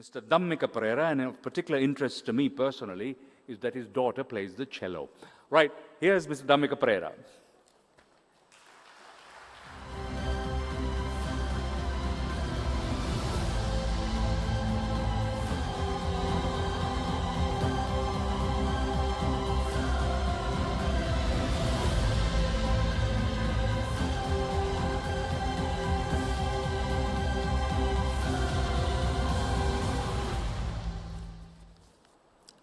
Mr. Dhammika Pereira, and of particular interest to me personally is that his daughter plays the cello. Right, here's Mr. Dhammika Pereira.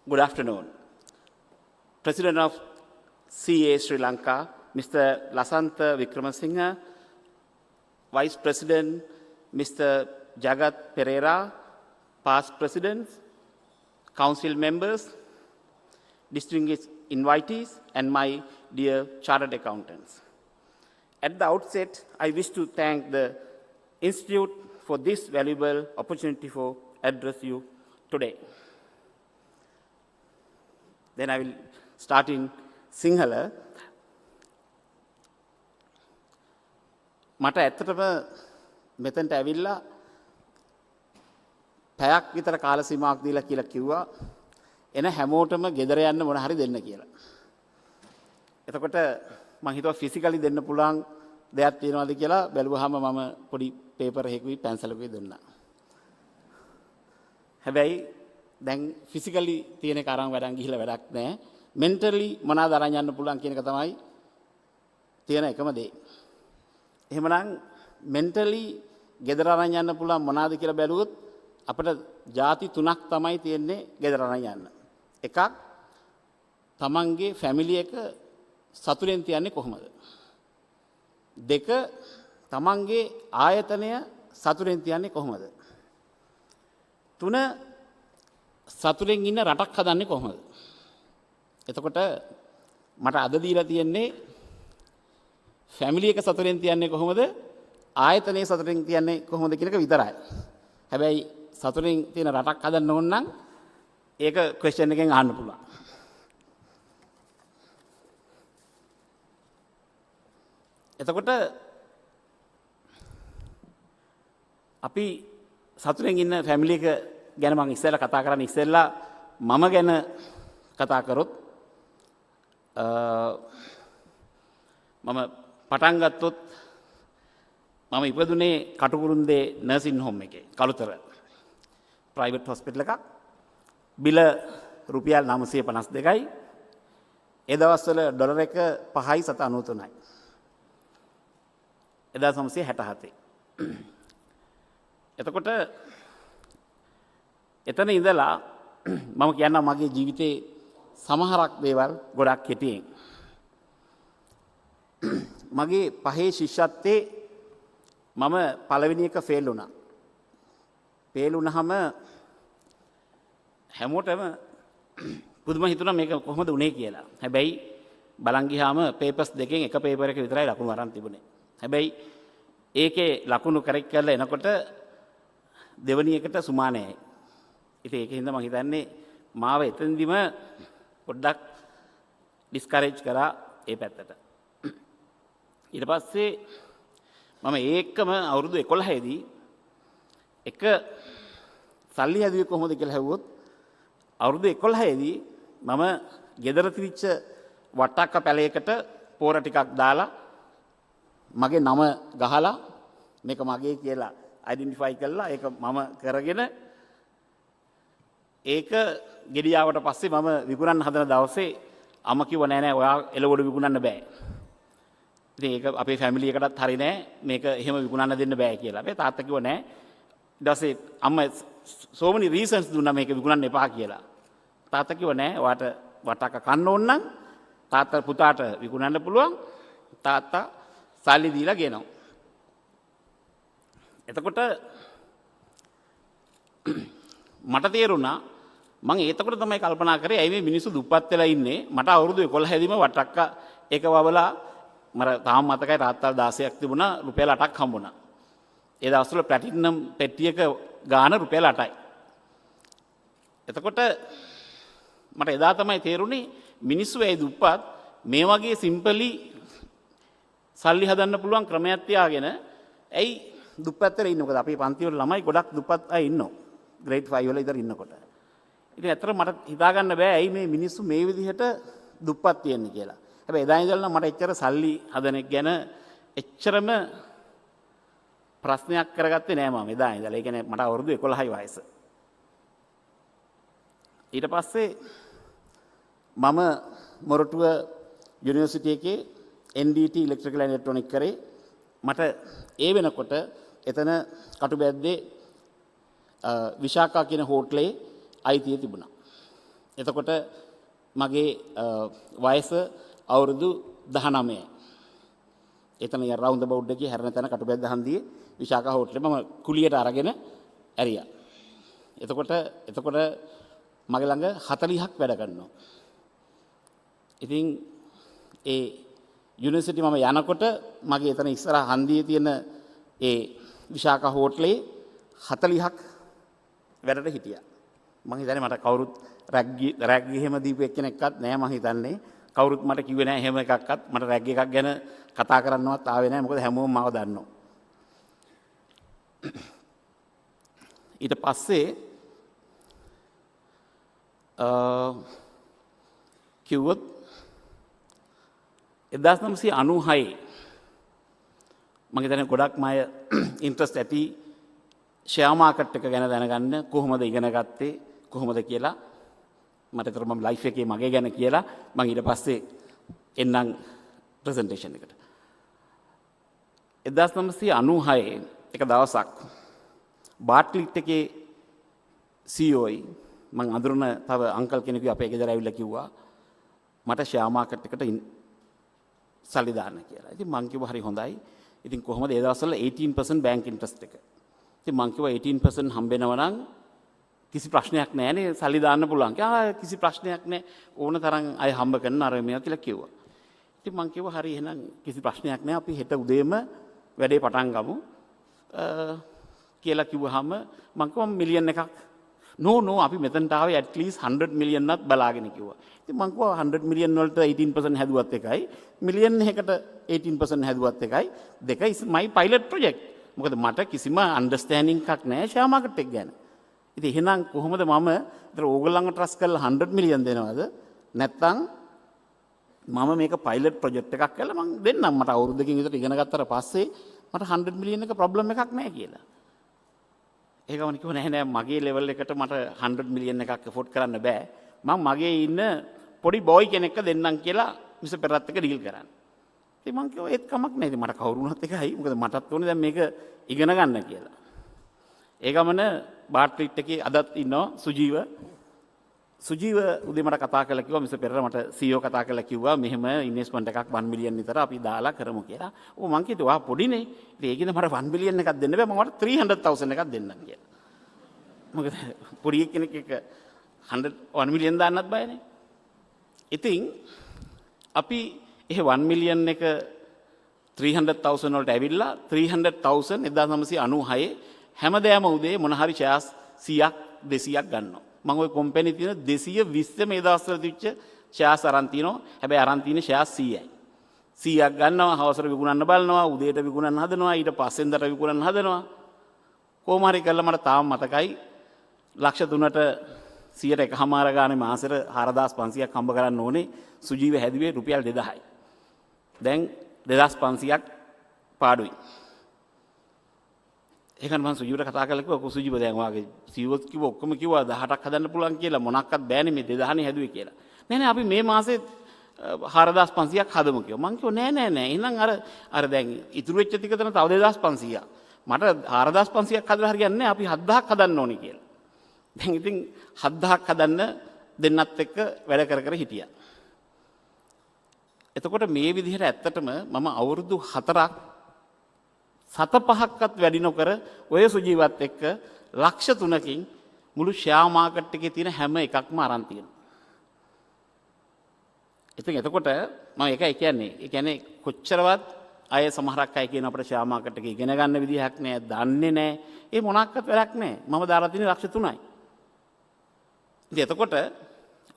Good afternoon. President of CA Sri Lanka, Mr. Lasantha Wickramasinghe, Vice President, Mr. Jagat Pereira, past presidents, council members, distinguished invitees, and my dear chartered accountants. At the outset, I wish to thank the Institute for this valuable opportunity for address you today. Then I will start in Sinhala. මට ඇත්තටම මෙතනට ඇවිල්ලා පැයක් විතර කාල සීමාවක් දීලා කියලා කිව්වා එන හැමෝටම ගෙදර යන්න මොන හරි දෙන්න කියලා. එතකොට මම හිතුවා ෆිසිකලි දෙන්න පුළුවන් දෙයක් තියෙනවද කියලා බැලුවාම මම පොඩි පේපර් එකකුයි පැන්සලකුයි දුන්නා. හැබැයි දැන් ෆිසිකලි තියෙන එක අරන් වැඩන් ගිහිල්ලා වැඩක් නැහැ. මෙන්ටලි මොනවාද අරන් යන්න පුළුවන් කියන එක තමයි තියෙන එකම දේ. එහෙමනම් මෙන්ටලි ගෙදර අරන් යන්න පුළුවන් මොනවාද කියලා බැලුවොත් අපිට ಜಾති තුනක් තමයි තියෙන්නේ ගෙදර අරන් යන්න. එකක් තමන්ගේ ෆැමිලි එක සතුටෙන් තියන්නේ කොහොමද? දෙක තමන්ගේ ආයතනය සතුටෙන් තියන්නේ කොහොමද? තුන සතුටෙන් ඉන්න රටක් හදන්නේ කොහොමද? එතකොට මට අද දීලා තියෙන්නේ ෆැමිලි එක සතුටෙන් තියන්නේ කොහොමද? ආයතනයේ සතුටෙන් තියන්නේ කොහොමද කියන එක විතරයි. හැබැයි සතුටෙන් තියෙන රටක් හදන්න ඕන නම් ඒක ක්වෙස්චන් එකෙන් අහන්න පුළුවන්. එතකොට අපි සතුටෙන් ඉන්න ෆැමිලි එක ගැන මම ඉස්සෙල්ලා කතා කරන්නේ ඉස්සෙල්ලා මම ගැන කතා කරොත් මම පටන් ගත්තොත් මම ඉපදුනේ කටුකුරුන්දේ නර්සින් හෝම් එකේ කළුතර ප්‍රයිවට් හොස්පිටල් එකක්. බිල රුපියල් 952යි. ඒ දවස්වල ඩොලර් එක 5.93යි. 1967. එතකොට එතන ඉඳලා මම කියන්නම් මගේ ජීවිතේ සමහරක් දේවල් ගොඩක් කෙටියෙන්. මගේ පහේ ශිෂ්‍යත්වයේ මම පළවෙනි එක ෆේල් වුණා. ෆේල් වුණාම හැමෝටම පුදුම හිතුණා මේක කොහොමද උනේ කියලා. හැබැයි බලන් ගියාම පේපර්ස් දෙකෙන් එක පේපර් එක විතරයි ලකුණු අරන් තිබුණේ. හැබැයි ඒකේ ලකුණු කරෙක්ට් කරලා එනකොට දෙවනි එකට සුමානයයි. ඉතින් ඒකින්ද මම හිතන්නේ මාව එතනදිම පොඩ්ඩක් ඩිස්කරේජ් කරා ඒ පැත්තට. ඊට පස්සේ මම ඒකම අවුරුදු 11 දී එක සල්ලි හැදුවේ කොහොමද කියලා හෙව්වොත් අවුරුදු 11 දී මම ගෙදර තිරිච්ච වට්ටක්ක පැලයකට පෝර ටිකක් දාලා මගේ නම ගහලා මේක මගේ කියලා අයිඩෙන්ටිෆයි කළා. ඒක මම කරගෙන ඒක ගෙඩියාවට පස්සේ මම විකුණන්න හදන දවසේ අම්මා කිව්වා නෑ නෑ ඔයා එළවලු විකුණන්න බෑ. ඉතින් ඒක අපේ ෆැමිලි එකටත් හරි නෑ මේක එහෙම විකුණන්න දෙන්න බෑ කියලා. අපේ තාත්තා කිව්වා නෑ. ඊට පස්සේ අම්මා so many reasons දුන්නා මේක විකුණන්න එපා කියලා. තාත්තා කිව්වා නෑ ඔයාට වටාක කන්න ඕන නම් තාත්තා පුතාට විකුණන්න පුළුවන්. තාත්තා සල්ලි දීලා ගෙනවා. එතකොට මට තේරුණා මම එතකොට තමයි කල්පනා කරේ ඇයි මේ මිනිස්සු දුප්පත් වෙලා ඉන්නේ මට අවුරුදු 11 දීම වටක්ක එක වවලා මට තාම මතකයි රාත්‍රල් 16ක් තිබුණා රුපියල් 8ක් හම්බුණා. ඒ දවස්වල ප්ලැටිනම් පෙට්ටියක ගාණ රුපියල් 8යි. එතකොට මට එදා තමයි තේරුණේ මිනිස්සු ඇයි දුප්පත් මේ වගේ සිම්පලි සල්ලි හදන්න පුළුවන් ක්‍රමයක් තියාගෙන ඇයි දුප්පත් වෙලා ඉන්නේ. මොකද අපේ පන්ති වල ළමයි ගොඩක් දුප්පත් අය ඉන්නවා. ග්‍රේඩ් 5 වල ඉතින් ඉන්නකොට. ඉතින් ඇත්තට මට හිතා ගන්න බෑ ඇයි මේ මිනිස්සු මේ විදිහට දුප්පත් වෙන්නේ කියලා. හැබැයි එදා ඉඳලා මට එච්චර සල්ලි හදන එක ගැන එච්චරම ප්‍රශ්නයක් කරගත්තේ නෑ මම එදා ඉඳලා. ඒ කියන්නේ මට අවුරුදු 11යි වයස. ඊට පස්සේ මම මොරටුව යුනිවර්සිටි එකේ NDT ඉලෙක්ට්‍රිකල් ඇන්ඩ් ඉලෙක්ට්‍රොනික් කරේ. මට ඒ වෙනකොට එතන කටුබැද්දේ විශාඛා කියන හෝටලේ අයිතිය තිබුණා. එතකොට මගේ වයස අවුරුදු 19යි. එතන ය රවුන්ඩ් අබවුට් එකේ හැරෙන තැන කටුබැද්ද හන්දියේ විශාඛා හෝටලේ මම කුලියට අරගෙන ඇරියා. එතකොට මගේ ළඟ 40ක් වැඩ කරනවා. ඉතින් ඒ යුනිවර්සිටි මම යනකොට මගේ එතන ඉස්සරහ හන්දියේ තියෙන ඒ විශාඛා හෝටලේ 40ක් වැඩට හිටියා. මම හිතන්නේ මට කවුරුත් රැග් එහෙම දීපු එක්කෙනෙක්වත් නෑ මම හිතන්නේ. කවුරුත් මට කිව්වේ නෑ එහෙම එකක්වත්. මට රැග් එකක් ගැන කතා කරන්නවත් ආවේ නෑ. මොකද හැමෝම මාව දන්නවා. ඊට පස්සේ කිව්වොත් 1996 මම හිතන්නේ ගොඩක්ම අය ඉන්ට්‍රස්ට් ඇති ෂෙයා මාකට් එක ගැන දැනගන්න කොහොමද ඉගෙන ගත්තේ කොහොමද කියලා මට ඒතර මම ලයිෆ් එකේ මගේ ගැන කියලා මම ඊට පස්සේ එන්නම් ප්‍රසන්ටේෂන් එකට 1996 එක දවසක් බාට්ලිට් එකේ CEOයි මම අඳුරන තව අංකල් කෙනෙකු අපේ ගෙදර ඇවිල්ලා කිව්වා මට ෂෙයා මාකට් එකට සල්ලි දාන්න කියලා. ඉතින් මං කිව්වා හරි හොඳයි. ඉතින් කොහොමද ඒ දවස්වල 18% බැංක් ඉන්ට්‍රස්ට් එක. ඉතින් මං කිව්වා 18% හම්බෙනවා නම් කිසි ප්‍රශ්නයක් නැහැ නේ සල්ලි දාන්න පුළුවන්. කිසි ප්‍රශ්නයක් නැහැ. ඕන තරම් අය හම්බ කරන අර මේවා කියලා කිව්වා. ඉතින් මං කිව්වා හරි එහෙනම් කිසි ප්‍රශ්නයක් නැහැ. අපි හෙට උදේම වැඩේ පටන් ගමු. කියලා කිව්වහම මං කිව්වා මිලියන් එකක් නෝ අපි මෙතනට ආවේ at least 100 million නත් බලාගෙන කිව්වා. ඉතින් මං කිව්වා 100 million වලට 18% හැදුවත් එකයි මිලියන් එකකට 18% හැදුවත් එකයි දෙක is my pilot project. මොකද මට කිසිම understanding එකක් නැහැ share market එක ගැන. ඉතින් එහෙනම් කොහොමද මම ඒතර ඕගොල්ලන්ව trust කරලා 100 million දෙනවද? නැත්නම් මම මේක pilot project එකක් කරලා මං දෙන්නම් මට අවුරුද්දකින් විතර ඉගෙන ගත්තට පස්සේ මට 100 million එක problem එකක් නැහැ කියලා. ඒකම කිව්ව නෑ මගේ ලෙවල් එකට මට 100 මිලියන් එකක් එෆෝඩ් කරන්න බෑ. මම මගේ ඉන්න පොඩි බෝයි කෙනෙක්ව දෙන්නම් කියලා මිස්ටර් පෙරත් එක ඩීල් කරන්න. ඉතින් මං කිව්වා ඒත් කමක් නෑ. ඉතින් මට කවුරු වුණත් එකයි. මොකද මටත් ඕනේ දැන් මේක ඉගෙන ගන්න කියලා. ඒ ගමන බාට්ලිට් එකේ අදත් ඉන්නවා සුජීව උදේ මට කතා කරලා කිව්වා මිස්ටර් පෙරේරා මට CEO කතා කරලා කිව්වා මෙහෙම ඉන්වෙස්ට්මන්ට් එකක් 1 මිලියන් විතර අපි දාලා කරමු කියලා. ඕ මං කිව්වා පොඩිනේ. ඉතින් ඒකින්ද මට 1 බිලියන් එකක් දෙන්න බෑ. මම මට 300,000 එකක් දෙන්නම් කියලා. මොකද පොඩි කෙනෙක් එක 1 මිලියන් දාන්නත් බයනේ. ඉතින් අපි ඒ 1 මිලියන් එක 300,000 වලට ඇවිල්ලා 300,000 1996 හැමදාම උදේ මොන හරි ෂෙයාර්ස් 100ක් 200ක් ගන්නවා. මම ওই කම්පැනි තියෙන 220 මේ දවස්වල තිබ්ච ෂෙයාර්ස් අරන් තිනවා. හැබැයි අරන් තියෙන ෂෙයාර්ස් 100යි. 100ක් ගන්නවා, හවසට විකුණන්න බලනවා, උදේට විකුණන්න හදනවා, ඊට පස්සෙන්දට විකුණන්න හදනවා. කොහොම හරි කරලා මට තාම මතකයි ලක්ෂ 3ට 100ට එකමාර ගානේ මාසෙට 4500ක් හම්බ කරන්න ඕනේ. සුජීව හැදුවේ රුපියල් 2000යි. දැන් 2500ක් පාඩුයි. ඒකන මම සුජීවට කතා කරලා කිව්වා සුජීව දැන් ඔයාගේ සීවොත් කිව්ව ඔක්කොම කිව්වා 18ක් හදන්න පුළුවන් කියලා මොනක්වත් බෑනේ මේ 2000නේ හැදුවේ කියලා. නෑ අපි මේ මාසේ 4500ක් හදමු කිව්වා. මං කිව්වා නෑ එහෙනම් අර දැන් ඉතුරු වෙච්ච ටික තන තව 2500ක්. මට 4500ක් හදලා හරියන්නේ නෑ අපි 7000ක් හදන්න ඕනේ කියලා. දැන් ඉතින් 7000ක් හදන්න දෙන්නත් එක්ක වැඩ කර හිටියා. එතකොට මේ විදිහට ඇත්තටම මම අවුරුදු 4ක් 7-5ක්වත් වැඩි නොකර ඔය සුජීවත් එක්ක ලක්ෂ 3කින් මුළු ෂෙයා මාකට් එකේ තියෙන හැම එකක්ම අරන් තියෙනවා. ඉතින් එතකොට මම ඒකයි කියන්නේ. ඒ කියන්නේ කොච්චරවත් අය සමහරක් අය කියන අපිට ෂෙයා මාකට් එකේ ඉගෙන ගන්න විදිහක් නෑ, දන්නේ නෑ. ඒ මොනක්වත් වැඩක් නෑ. මම දාලා තියෙන ලක්ෂ 3යි. ඉතින් එතකොට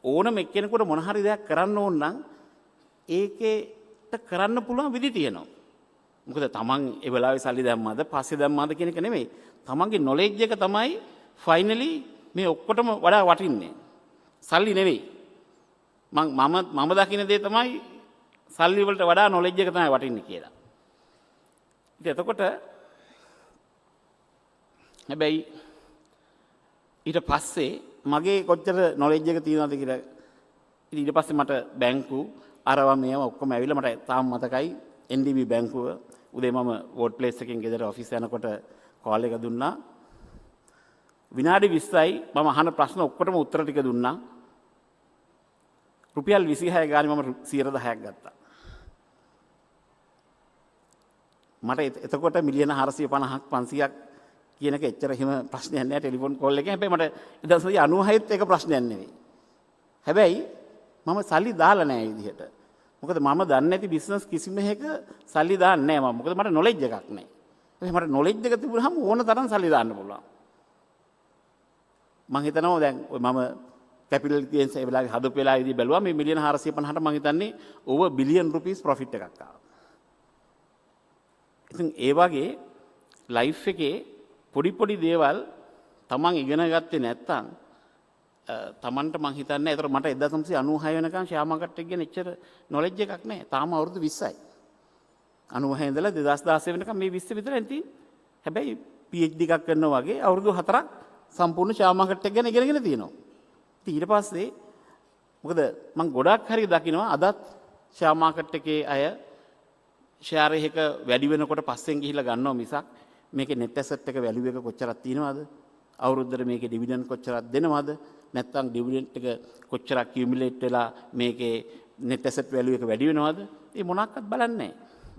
ඕනම එක්කෙනෙකුට මොන හරි දෙයක් කරන්න ඕන නම් ඒකේට කරන්න පුළුවන් විදි තියෙනවා. මොකද තමන් ඒ වෙලාවේ සල්ලි දැම්මද පස්සේ දැම්මද කියන එක නෙමෙයි. තමන්ගේ නොලෙජ් එක තමයි ෆයිනලි මේ ඔක්කොටම වඩා වටින්නේ සල්ලි නෙවෙයි. මම දකින දේ තමයි සල්ලි වලට වඩා නොලෙජ් එක තමයි වටින්නේ කියලා. ඉතින් එතකොට හැබැයි ඊට පස්සේ මගේ කොච්චර නොලෙජ් එක තියෙනවද කියලා ඊට පස්සේ මට බැංකු අරවා මේවා ඔක්කොම ඇවිල්ලා මට තාම මතකයි NDB බැංකුව උදේ මම වෝඩ් ප්ලේස් එකෙන් ගෙදර ඔෆිස් යනකොට කෝල් එක දුන්නා. විනාඩි 20යි මම අහන ප්‍රශ්න ඔක්කොටම උත්තර ටික දුන්නා. රුපියල් 26 ගානේ මම 10%ක් ගත්තා. මට එතකොට මිලියන 450ක් 500ක් කියන එක එච්චර එහෙම ප්‍රශ්නයක් නෑ ටෙලිෆෝන් කෝල් එකෙන්. හැබැයි මට 1996ත් ඒක ප්‍රශ්නයක් නෙවෙයි. හැබැයි මම සල්ලි දාලා නෑ ඒ විදිහට. මොකද මම දන්නේ නැති බිස්නස් කිසිම එකක සල්ලි දාන්නේ නෑ මම. මොකද මට නොලෙජ් එකක් නෑ. හැබැයි මට නොලෙජ් එක තිබුණාම ඕන තරම් සල්ලි දාන්න පුළුවන්. මම හිතනවා දැන් මම කැපිටල් ගේන්ස් ඒ වෙලාවේ හදපු වෙලාවේදී බැලුවා මේ මිලියන 450ට මම හිතන්නේ over බිලියන් රුපීස් ප්‍රොෆිට් එකක් ආවා. ඉතින් ඒ වගේ ලයිෆ් එකේ පොඩි දේවල් තමන් ඉගෙන ගත්තේ නැත්නම් තමන්ට මං හිතන්නේ ඒතර මට 1996 වෙනකන් ෂෙයා මාකට් එක ගැන එච්චර නොලෙජ් එකක් නැහැ. තාම අවුරුදු 20යි. 96 ඉඳලා 2016 වෙනකන් මේ 20 විතරයි තියෙන්නේ. හැබැයි PhD එකක් කරනවා වගේ අවුරුදු 4ක් සම්පූර්ණ ෂෙයා මාකට් එක ගැන ඉගෙනගෙන තියෙනවා. ඉතින් ඊට පස්සේ මොකද මං ගොඩක් හරි දකින්නවා අදත් ෂෙයා මාකට් එකේ අය ෂෙයාර් එක වැඩි වෙනකොට පස්සෙන් ගිහිල්ලා ගන්නවා මිසක් මේකේ net asset එක value එක කොච්චරක් තියෙනවද? අවුරුද්දට මේකේ dividend කොච්චරක් දෙනවද? නැත්නම් dividend එක කොච්චරක් accumulate වෙලා මේකේ net asset value එක වැඩි වෙනවද? ඒ මොනක්වත් බලන්නේ නැහැ.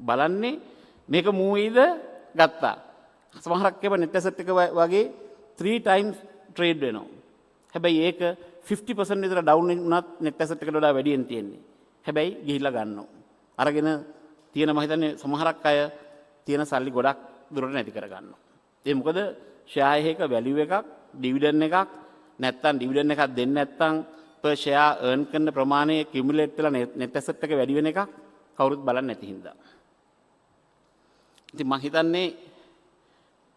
බලන්නේ මේක මූවීද ගත්තා. සමහරක් ඒවා net asset එක වගේ 3 times trade වෙනවා. හැබැයි ඒක 50% විතර down වුණත් net asset එකට වඩා වැඩියෙන් තියෙන්නේ. හැබැයි ගිහිල්ලා ගන්නවා. අරගෙන තියෙන මම හිතන්නේ සමහරක් අය තියෙන සල්ලි ගොඩක් දුරට නැති කර ගන්නවා. ඒ මොකද ෂෙයා එකක වැලියු එකක්, ඩිවිඩන්ඩ් එකක් නැත්තම් ඩිවිඩන්ඩ් එකක් දෙන්නේ නැත්තම් per share earn කරන ප්‍රමාණය accumulate වෙලා net asset එක වැඩි වෙන එකක් කවුරුත් බලන්නේ නැති හින්දා. ඉතින් මම හිතන්නේ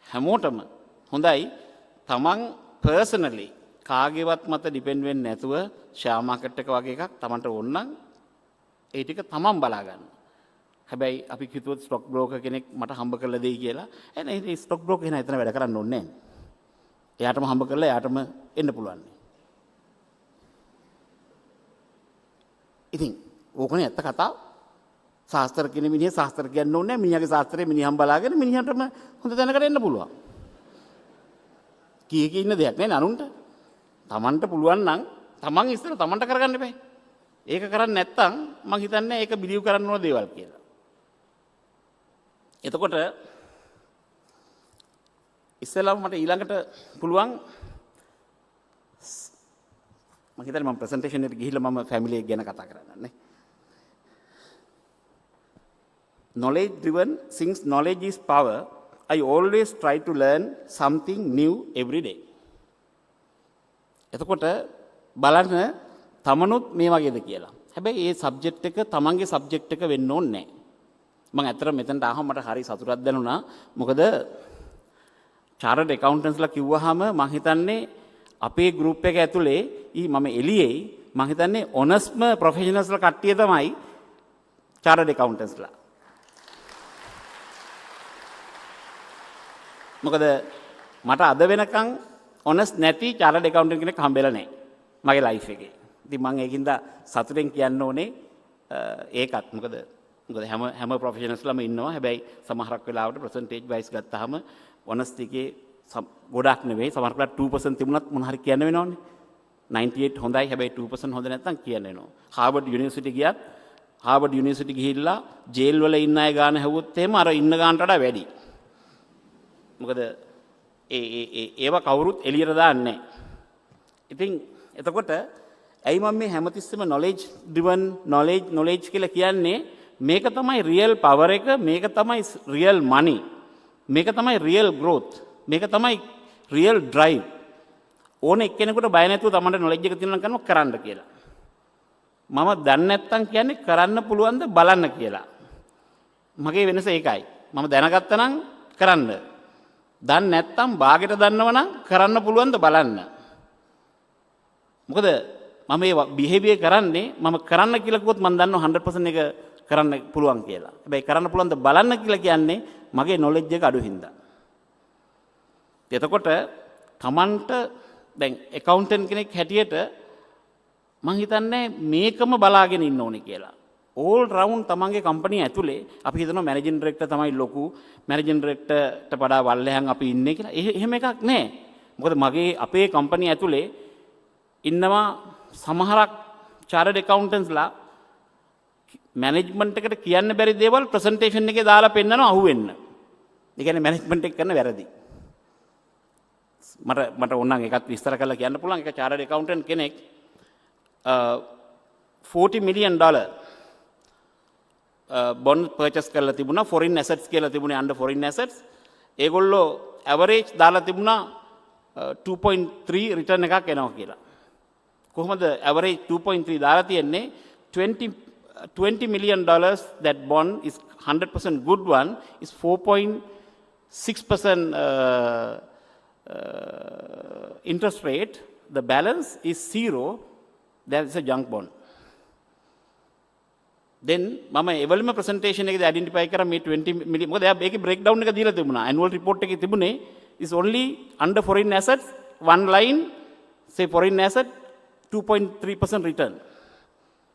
හැමෝටම හොඳයි තමන් personally කාගේවත් මත ඩිපෙන්ඩ් වෙන්නේ නැතුව ෂෙයා මාකට් එක වගේ එකක් තමන්ට ඕන නම් ඒ ටික තමන් බලා ගන්න. හැබැයි අපි කිව්වොත් ස්ටොක් බ්‍රෝකර් කෙනෙක් මට හම්බ කරලා දෙයි කියලා. එහෙනම් ඒ ස්ටොක් බ්‍රෝකර් කෙනා එතන වැඩ කරන්න ඕනේ නැහැ. එයාටම හම්බ කරලා එයාටම එන්න පුළුවන්. ඉතින් ඕකනේ ඇත්ත කතාව. ශාස්ත්‍ර කියන මිනිහ ශාස්ත්‍ර කියන්න ඕනේ නැහැ. මිනිහාගේ ශාස්ත්‍රයේ මිනිහම් බලාගෙන මිනිහටම හොඳ තැනකට එන්න පුළුවන්. කී ඉන්න දෙයක් නෑ අනුන්ට. තමන්ට පුළුවන් නම් තමන් ඉස්සර තමන්ට කරගන්න එපා. ඒක කරන්නේ නැත්තම් මම හිතන්නේ ඒක බිලිව් කරන්න ඕන දේවල් කියලා. එතකොට ඉස්සෙල්ලාම මට ඊළඟට පුළුවන් මම හිතන්නේ මම ප්‍රසන්ටේෂන් එකට ගිහිල්ලා මම ෆැමිලි එක ගැන කතා කරන්නේ. Knowledge driven, since knowledge is power, I always try to learn something new every day. එතකොට බලන්න තමනුත් මේ වගේද කියලා. හැබැයි ඒ සබ්ජෙක්ට් එක තමන්ගේ සබ්ජෙක්ට් එක වෙන්න ඕනේ නැහැ. මම ඇත්තට මෙතනට ආවම මට හරි සතුටක් දැනුණා. මොකද chartered accountants කිව්වහම මම හිතන්නේ අපේ group එක ඇතුලේ මම එළියේ මම හිතන්නේ honestම professionals කට්ටිය තමයි chartered accountants ලා. මොකද මට අද වෙනකන් honest නැති chartered accountant කෙනෙක් හම්බෙලා නැහැ මගේ life එකේ. ඉතින් මම ඒකින්ද සතුටෙන් කියන්න ඕනේ ඒකත්. මොකද හැම professionals ලාම ඉන්නවා. හැබැයි සමහරක් වෙලාවට percentage wise ගත්තාම honesty එකේ ගොඩක් නෙවෙයි. සමහරක් 2% තිබුණත් මොන හරි කියන්න වෙනවනේ. 98 හොඳයි. හැබැයි 2% හොඳ නැත්නම් කියන්න වෙනවා. Harvard University ගියත් Harvard University ගිහිල්ලා ජේල් වල ඉන්න අය ගාන හැවුවොත් එහෙම අර ඉන්න ගානට වඩා වැඩි. මොකද ඒවා කවුරුත් එළියට දාන්නේ නැහැ. ඉතින් එතකොට ඇයි මම මේ හැමතිස්සෙම knowledge driven knowledge කියලා කියන්නේ මේක තමයි real power එක, මේක තමයි real money, මේක තමයි real growth, මේක තමයි real drive. ඕන එක්කෙනෙකුට බය නැතුව තමන්ට knowledge එක තියෙනවා නම් කරන්න කියලා. මම දන්නේ නැත්තම් කියන්නේ කරන්න පුළුවන්ද බලන්න කියලා. මගේ වෙනස ඒකයි. මම දැනගත්තා නම් කරන්න. දන්නේ නැත්නම් බාගෙට දන්නවනම් කරන්න පුළුවන් ද බලන්න. මොකද මම මේ බිහේවියර් කරන්නේ මම කරන්න කියලා කිව්වොත් මම දන්නවා 100% එක කරන්න පුළුවන් කියලා. හැබැයි කරන්න පුළුවන් ද බලන්න කියලා කියන්නේ මගේ නොලෙජ් එක අඩු හින්දා. එතකොට Tamanට දැන් accountant කෙනෙක් හැටියට මං හිතන්නේ මේකම බලාගෙන ඉන්න ඕනේ කියලා. all round තමන්ගේ කම්පැනි ඇතුලේ අපි හිතනවා මැනේජින් ඩිරෙක්ටර් තමයි ලොකු මැනේජින් ඩිරෙක්ටර්ට වඩා වල්ලෙහන් අපි ඉන්නේ කියලා. එහෙම එකක් නැහැ. මොකද මගේ අපේ කම්පැනි ඇතුලේ ඉන්නවා සමහරක් චාර්ටඩ් ඇකවුන්ටන්ට්ස්ලා මැනේජ්මන්ට් එකට කියන්න බැරි දේවල් ප්‍රසන්ටේෂන් එකේ දාලා පෙන්නනවා අහුවෙන්න. ඒ කියන්නේ මැනේජ්මන්ට් එක කරන වැරදි. මට ඕනනම් ඒකත් විස්තර කරලා කියන්න පුළුවන්. ඒක චාර්ටඩ් ඇකවුන්ටන්ට් කෙනෙක් $40 million බොන්ඩ් පර්චේස් කරලා තිබුණා. ෆොරින් ඇසෙට්ස් කියලා තිබුණේ අnder ෆොරින් ඇසෙට්ස්. ඒගොල්ලෝ ඇවරේජ් දාලා තිබුණා 2.3 රිටර්න් එකක් එනවා කියලා. කොහොමද ඇවරේජ් 2.3 දාලා තියෙන්නේ? $20 million that bond is 100% good one is 4.6% interest rate. The balance is zero. That is a junk bond. Then මම එවලම ප්‍රසන්ටේෂන් එකේදී අයිඩෙන්ටිෆයි කරා මේ 20 මිලියන් මොකද එයා මේකේ බ්‍රේක් ඩවුන් එක දීලා තිබුණා. ඇනුවල් රිපෝට් එකේ තිබුණේ is only under foreign assets one line say foreign asset 2.3% return.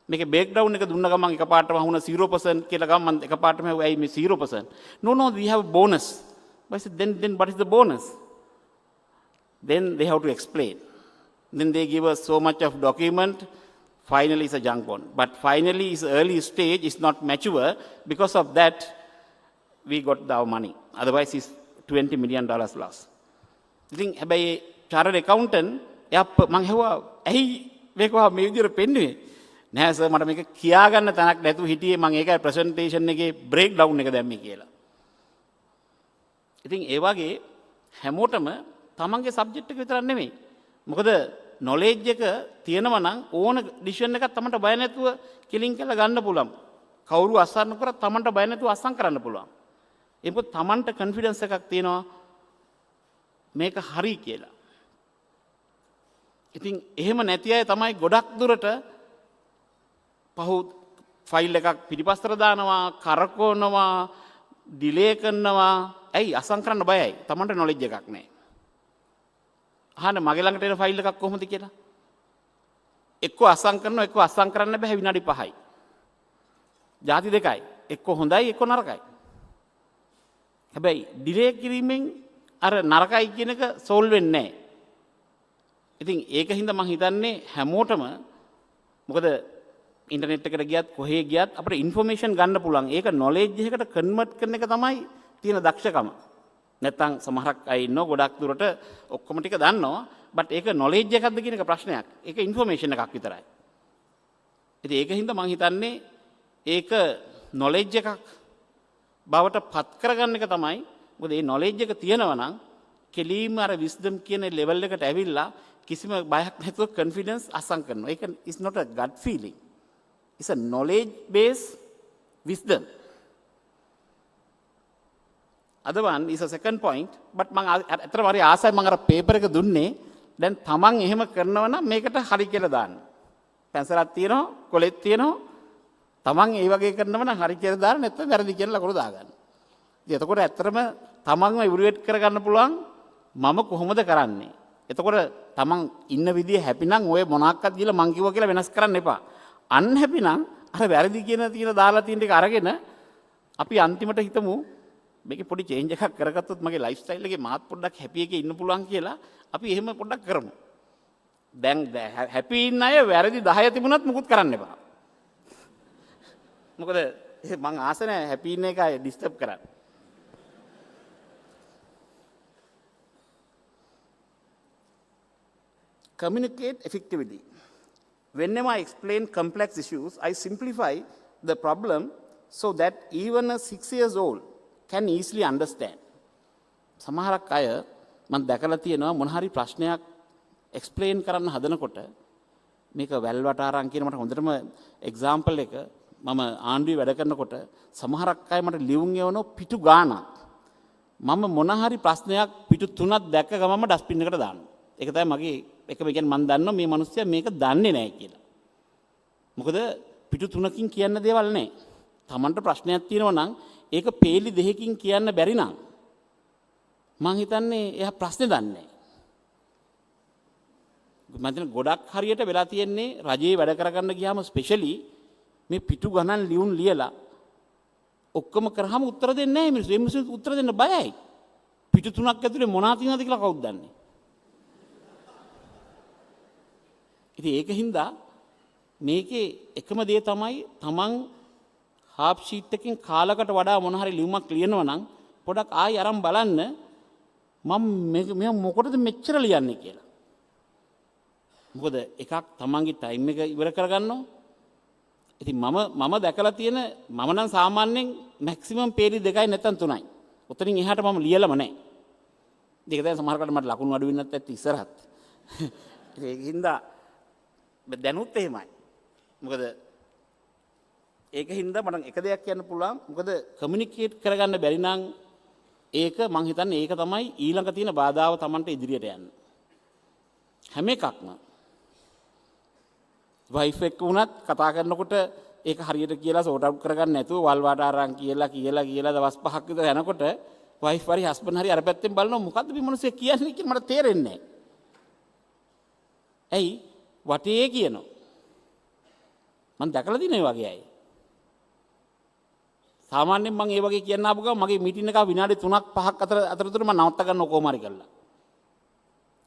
මේකේ බ්‍රේක් ඩවුන් එක දුන්න ගමන් එකපාරටම වුණා 0% කියලා ගමන් මම එකපාරටම ඇයි මේ 0%? No we have a bonus. I said then what is the bonus? Then they have to explain. Then they give us so much of document. Finally, it's a junk bond. But finally, its early stage is not mature. Because of that, we got our money. Otherwise, it's $20 million loss. I think, by chartered accountant, මං හෙව්වා ඇයි මේක මේ විදිහට පෙන්නුවේ? නෑ sir මට මේක කියාගන්න තැනක් නැතුව හිටියේ මං ඒකයි ප්‍රසන්ටේෂන් එකේ බ්‍රේක් ඩවුන් එක දැම්මේ කියලා. ඉතින් ඒ වගේ හැමෝටම තමන්ගේ සබ්ජෙක්ට් එක විතරක් නෙමෙයි. මොකද නොලෙජ් එක තියෙනවා නම් ඕන ඩිසිෂන් එකක් තමන්ට බය නැතුව කිලින් කරලා ගන්න පුළුවන්. කවුරු අස්සන්න කරත් තමන්ට බය නැතුව අස්සම් කරන්න පුළුවන්. ඒක තමන්ට කොන්ෆිඩන්ස් එකක් තියෙනවා මේක හරි කියලා. ඉතින් එහෙම නැති අය තමයි ගොඩක් දුරට ෆයිල් එකක් පිටිපස්සට දානවා, කරකවනවා, ඩිලේ කරනවා. ඇයි අස්සම් කරන්න බයයි. තමන්ට නොලෙජ් එකක් නැහැ. අහන්න මගේ ළඟට එන ෆයිල් එකක් කොහොමද කියලා. එක්ක අස්සම් කරනවා එක්ක අස්සම් කරන්න බෑ විනාඩි 5යි. ಜಾති දෙකයි. එක්ක හොඳයි එක්ක නරකයි. හැබැයි ඩිලේ කිරීමෙන් අර නරකයි කියන එක සෝල්ව් වෙන්නේ නැහැ. ඉතින් ඒකින්ද මම හිතන්නේ හැමෝටම මොකද ඉන්ටර්නෙට් එකට ගියත් කොහේ ගියත් අපිට ඉන්ෆර්මේෂන් ගන්න පුළුවන්. ඒක නොලෙජ් එකකට කන්වර්ට් කරන එක තමයි තියෙන දක්ෂකම. නැත්තම් සමහරක් අය ඉන්නවා ගොඩක් දුරට ඔක්කොම ටික දන්නවා බට් ඒක නොලෙජ් එකක්ද කියන එක ප්‍රශ්නයක්. ඒක ඉන්ෆර්මේෂන් එකක් විතරයි. ඉතින් ඒකින්ද මම හිතන්නේ ඒක නොලෙජ් එකක් බවට පත් කරගන්න එක තමයි. මොකද මේ නොලෙජ් එක තියෙනවා නම් කෙලීම අර විස්ඩම් කියන ලෙවල් එකට ඇවිල්ලා කිසිම බයක් නැතුව කොන්ෆිඩන්ස් අසං කරනවා. ඒක is not a gut feeling. It's a knowledge based wisdom. Other one is a second point, but මම අතරම හරි ආසයි මම අර පේපර් එක දුන්නේ. දැන් තමන් එහෙම කරනවා නම් මේකට හරි කියලා දාන්න. පැන්සලක් තියෙනවා, කොලෙත් තියෙනවා. තමන් ඒ වගේ කරනවා නම් හරි කියලා දාන්න නැත්නම් වැරදි කියලා ලකුණු දාගන්න. ඉතින් එතකොට ඇත්තටම තමන්ම ඉවලුවේට් කරගන්න පුළුවන් මම කොහොමද කරන්නේ. එතකොට තමන් ඉන්න විදිය හැපි නම් ඔය මොනක්වත් කියලා මං කිව්වා කියලා වෙනස් කරන්න එපා. අන්හැපි නම් අර වැරදි කියන දාලා තියෙන ටික අරගෙන අපි අන්තිමට හිතමු මේකේ පොඩි චේන්ජ් එකක් කරගත්තොත් මගේ ලයිෆ් ස්ටයිල් එකේ මාත් පොඩ්ඩක් හැපි එකේ ඉන්න පුළුවන් කියලා අපි එහෙම පොඩ්ඩක් කරමු. දැන් හැපි ඉන්න අය වැරදි 10 තිබුණත් මුකුත් කරන්න එපා. මොකද මං ආස නැහැ හැපි ඉන්න එක ඩිස්ටර්බ් කරන්න. Communicate effectively. Whenever I explain complex issues, I simplify the problem so that even a 6 years old can easily understand. සමහරක් අය මම දැකලා තියෙනවා මොන හරි ප්‍රශ්නයක් එක්ස්ප්ලেইন කරන්න හදනකොට මේක වැල් වටාරම් කියන මට හොඳටම එක්සැම්පල් එක මම ආණ්ඩුවේ වැඩ කරනකොට සමහරක් අය මට ලියුම් එවන පිටු ගානක් මම මොන හරි ප්‍රශ්නයක් පිටු 3ක් දැක්ක ගමන්ම ඩස්බින් එකට දානවා. ඒක තමයි මගේ එකම කියන්නේ මම දන්නවා මේ මිනිස්සයා මේක දන්නේ නැහැ කියලා. මොකද පිටු 3කින් කියන්න දේවල් නැහැ. Tamanට ප්‍රශ්නයක් තියෙනවා නම් ඒක පේලි දෙකකින් කියන්න බැරි නම් මං හිතන්නේ එයා ප්‍රශ්නේ දන්නේ නැහැ. මම හිතන්නේ ගොඩක් හරියට වෙලා තියෙන්නේ රජයේ වැඩ කරගන්න ගියාම ස්පෙෂලි මේ පිටු ගණන් ලියුම් ලියලා ඔක්කොම කරාම උත්තර දෙන්නේ නැහැ මිනිස්සු. මේ මිනිස්සු උත්තර දෙන්න බයයි. පිටු 3ක් ඇතුලේ මොනවා තියෙනවද කියලා කවුද දන්නේ? ඉතින් ඒකින්ද මේකේ එකම දේ තමයි තමන් හාෆ් ෂීට් එකකින් කාලකට වඩා මොන හරි ලියුමක් ලියනවා නම් පොඩක් ආයි අරන් බලන්න මම මොකටද මෙච්චර ලියන්නේ කියලා. මොකද එකක් තමන්ගේ ටයිම් එක ඉවර කරගන්නවා. ඉතින් මම දැකලා තියෙන මම නම් සාමාන්‍යයෙන් මැක්සිමම් පේලි 2යි නැත්නම් 3යි. උතනින් එහාට මම ලියලම නැහැ. ඒක දැන් සමහරකට මට ලකුණු අඩු වෙන්නත් ඇත්ත ඉස්සරහත්. ඒකින්ද දැනුත් එහෙමයි. මොකද ඒකින්ද මට එක දෙයක් කියන්න පුළුවන්. මොකද කමියුනිකේට් කරගන්න බැරි නම් ඒක මං හිතන්නේ ඒක තමයි ඊළඟ තියෙන බාධාව Tamanට ඉදිරියට යන්න. හැම එකක්ම වයිෆ් එක්ක වුණත් කතා කරනකොට ඒක හරියට කියලා සෝට් අවුට් කරගන්න නැතුව වල් වාට අරන් කියලා දවස් 5ක් විතර යනකොට වයිෆ් හරි හස්බන්ඩ් හරි අර පැත්තෙන් බලනවා මොකද්ද මේ මිනිස්සු කියන්නේ කියලා මට තේරෙන්නේ නැහැ. ඇයි වටේ කියනවා. මම දැකලා තියෙන ඒ වගේ අය. සාමාන්‍යයෙන් මම ඒ වගේ කියන්න ආපු ගමන් මගේ මීටින් එක විනාඩි 3ක් 5ක් අතරතුර මම නවත්ත ගන්න කොහොම හරි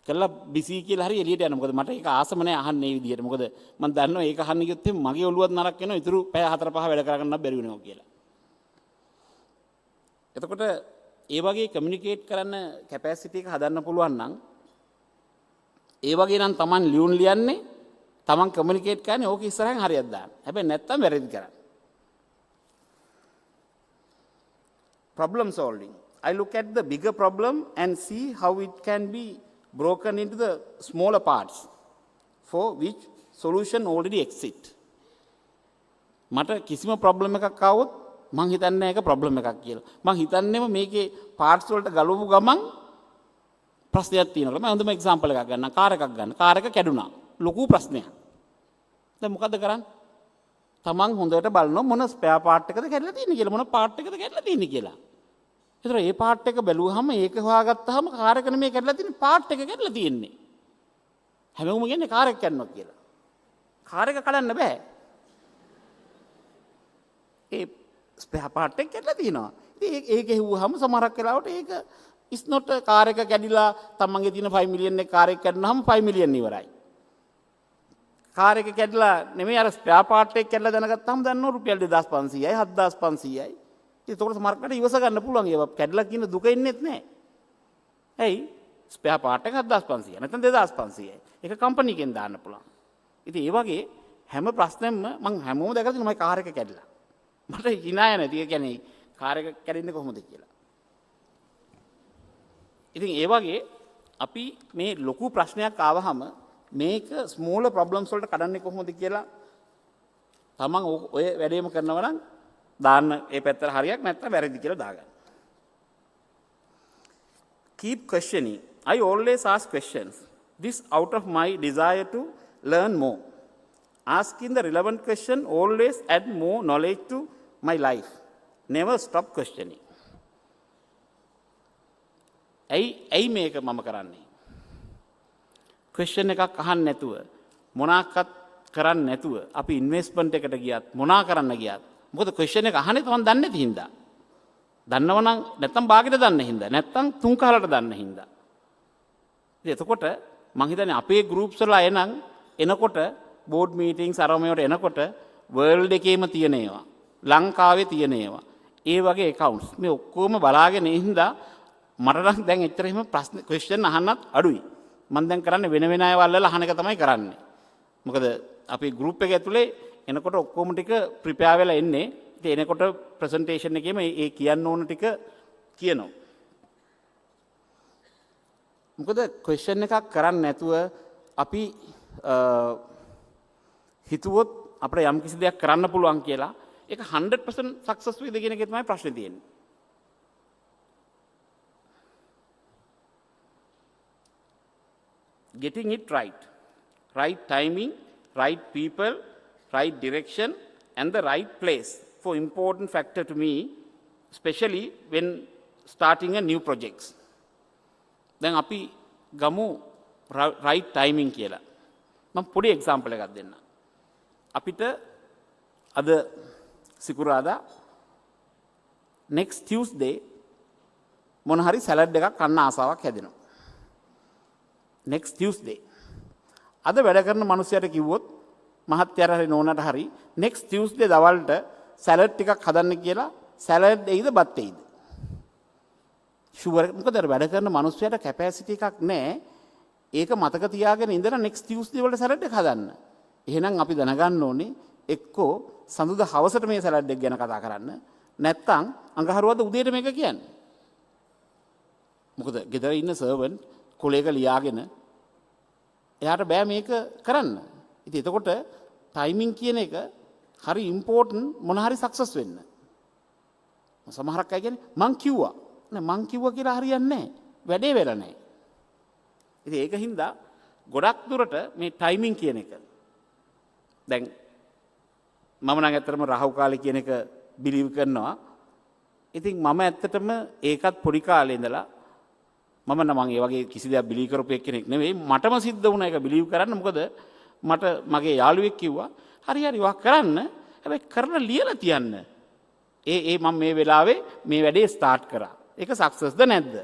කළා බිසි කියලා හරි එළියට යනවා. මොකද මට ඒක ආසම නැහැ අහන්න මේ විදිහට. මොකද මම දන්නවා ඒක අහන්න ගියොත් මගේ ඔළුවත් නරක් වෙනවා. ඉතුරු පැය 4-5 වැඩ කරගන්න බැරි වෙනවා කියලා. එතකොට ඒ වගේ කමියුනිකේට් කරන්න කැපැසිටි එක හදන්න පුළුවන් නම් ඒ වගේ නම් Taman ලියුම් ලියන්නේ Taman කමියුනිකේට් කරන්නේ ඕක ඉස්සරහින් හරියට දාන්න. හැබැයි නැත්තම් වැරදි කරන්නේ. Problem solving. I look at the bigger problem and see how it can be broken into the smaller parts for which solution already exists. මට කිසිම ප්‍රොබ්ලම් එකක් ආවොත් මං හිතන්නේ ඒක ප්‍රොබ්ලම් එකක් කියලා. මං හිතන්නේම මේකේ පාර්ට්ස් වලට ගලවපු ගමන් ප්‍රශ්නයක් තියෙනවා. මම හොඳම එක්සැම්පල් එකක් ගන්නම්. කාර් එකක් ගන්න. කාර් එක කැඩුනා. ලොකු ප්‍රශ්නයක්. දැන් මොකද කරන්නේ? තමන් හොඳට බලනවා මොන ස්පෙයා පාර්ට් එකද කැඩලා තියෙන්නේ කියලා. මොන පාර්ට් එකද කැඩලා තියෙන්නේ කියලා. ඒතර ඒ පාර්ට් එක බැලුවහම ඒක හොයාගත්තාම කාර් එක නෙමෙයි කැඩලා තියෙන්නේ පාර්ට් එක කැඩලා තියෙන්නේ. හැමෝම කියන්නේ කාර් එක කැඩනවා කියලා. කාර් එක කඩන්න බෑ. ඒ ස්පෙයා පාර්ට් එක කැඩලා තියෙනවා. ඉතින් ඒක හෙව්වහම සමහරක් වෙලාවට ඒක is not කාර් එක කැඩිලා තමන්ගේ තියෙන 5 මිලියන් එක කාර් එක කැඩුනහම 5 මිලියන් ඉවරයි. කාර් එක කැඩලා නෙමෙයි අර ස්පෙයා පාර්ට් එක කැඩලා දැනගත්තාම දන්නවා රුපියල් 2500යි 7500යි. ඒතකොට සමහරකට ඉවස ගන්න පුළුවන් ඒවා කැඩලා කියන දුක ඉන්නෙත් නැහැ. ඇයි? ස්පෙයා පාර්ට් එක 7500යි නැත්නම් 2500යි. ඒක කම්පැනි එකෙන් දාන්න පුළුවන්. ඉතින් ඒ වගේ හැම ප්‍රශ්නෙම මම හැමෝම දැකලා තියෙනවා මගේ කාර් එක කැඩිලා. මට hina නැති. ඒ කියන්නේ කාර් එක කැඩෙන්නේ කොහොමද කියලා. ඉතින් ඒ වගේ අපි මේ ලොකු ප්‍රශ්නයක් ආවහම මේක ස්මෝලර් ප්‍රොබ්ලම්ස් වලට කඩන්නේ කොහොමද කියලා තමන් ඔය වැඩේම කරනවා නම් දාන්න ඒ පැත්තට හරියක් නැත්නම් වැරදි කියලා දාගන්න. Keep questioning. I always ask questions. This out of my desire to learn more. Asking the relevant question always add more knowledge to my life. Never stop questioning. ඇයි මේක මම කරන්නේ? ක්වෙස්චන් එකක් අහන්න නැතුව මොනාක්වත් කරන්න නැතුව අපි ඉන්වෙස්ට්මන්ට් එකට ගියත් මොනා කරන්න ගියත් මොකද ක්වෙස්චන් එක අහන්නේ තමන් දන්නේ නැති හින්දා. දන්නවනම් නැත්තම් බාගෙට දන්න හින්දා නැත්තම් තුන් කාලට දන්න හින්දා. ඉතින් එතකොට මං හිතන්නේ අපේ ගෲප්ස් වල එනකොට බෝඩ් මීටින්ග්ස් අරමයට එනකොට වර්ල්ඩ් එකේම තියෙන ඒවා ලංකාවේ තියෙන ඒවා ඒ වගේ accounts මේ ඔක්කොම බලාගෙන ඉඳලා මට නම් දැන් එච්චර එහෙම ප්‍රශ්න ක්වෙස්චන් අහන්නත් අඩුයි. මම දැන් කරන්නේ වෙන වෙන අයවල් වල අහන එක තමයි කරන්නේ. මොකද අපි ගෲප් එක ඇතුලේ එනකොට ඔක්කොම ටික ප්‍රිපෙයාර් වෙලා එන්නේ. ඉතින් එනකොට ප්‍රසන්ටේෂන් එකේම ඒ කියන්න ඕන ටික කියනවා. මොකද ක්වෙස්චන් එකක් කරන්නේ නැතුව අපි හිතුවොත් අපිට යම් කිසි දෙයක් කරන්න පුළුවන් කියලා ඒක 100% සක්සස් වෙයිද කියන එකේ තමයි ප්‍රශ්නේ තියෙන්නේ. getting it right. Right timing, right people, right direction, and the right place for important factor to me, especially when starting a new projects. දැන් අපි ගමු right timing කියලා. මම පොඩි example එකක් දෙන්න. අපිට අද සිකුරාදා next Tuesday මොන හරි සැලඩ් එකක් කන්න ආසාවක් හැදෙනවා. next Tuesday. අද වැඩ කරන මිනිස්සුන්ට කිව්වොත් මහත්යර හරි නෝනට හරි next Tuesday දවල්ට සැලඩ් ටිකක් හදන්න කියලා සැලඩ් එයිද බත් එයිද? ෂුවර් මොකද වැඩ කරන මිනිස්සුන්ට කැපැසිටි එකක් නැහැ. ඒක මතක තියාගෙන ඉඳලා next Tuesday වලට සැලඩ් එක හදන්න. එහෙනම් අපි දැනගන්න ඕනේ එක්කෝ සඳුදා හවසට මේ සැලඩ් එක ගැන කතා කරන්න. නැත්තම් අඟහරුවාදා උදේට මේක කියන්න. මොකද ගෙදර ඉන්න සර්වන්ට් කොලේක ලියාගෙන එයාට බෑ මේක කරන්න. ඉතින් එතකොට ටයිමින් කියන එක හරි ඉම්පෝටන්ට් මොන හරි සක්සස් වෙන්න. සමහරක් අය කියන්නේ මං කිව්වා. නෑ මං කිව්වා කියලා හරියන්නේ නැහැ. වැඩේ වෙලා නැහැ. ඉතින් ඒක හින්දා ගොඩක් දුරට මේ ටයිමින් කියන එක දැන් මම නම් ඇත්තටම රාහු කාලේ කියන එක බිලීව් කරනවා. ඉතින් මම ඇත්තටම ඒකත් පොඩි කාලේ ඉඳලා මම නම් ඒ වගේ කිසි දෙයක් බිලීව් කරපු කෙනෙක් නෙවෙයි. මටම සිද්ධ වුණා ඒක බිලීව් කරන්න. මොකද මට මගේ යාළුවෙක් කිව්වා හරි හරි වා කරන්න. හැබැයි කරලා ලියලා තියන්න. මම මේ වෙලාවේ මේ වැඩේ ස්ටාර්ට් කරා. ඒක සක්සස්ද නැද්ද?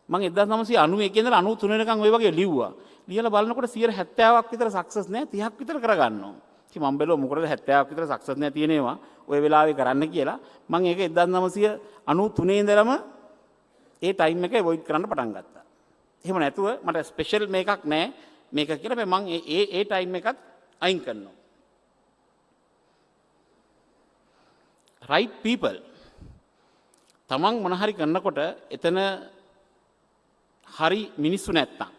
මම 1991 ඉඳලා 93 වෙනකන් ওই වගේ ලිව්වා. ලියලා බලනකොට 70%ක් විතර සක්සස් නැහැ 30ක් විතර කරගන්නවා. ඉතින් මම බැලුවා මොකටද 70ක් විතර සක්සස් නැහැ තියෙනවා ওই වෙලාවේ කරන්න කියලා. මම ඒක 1993 ඉඳලම ඒ ටයිම් එක අවොයිඩ් කරන්න පටන් ගත්තා. එහෙම නැතුව මට ස්පෙෂල් මේකක් නැහැ මේක කියලා මම ඒ ටයිම් එකත් අයින් කරනවා. right people තමන් මොන හරි කරනකොට එතන හරි මිනිස්සු නැත්තම්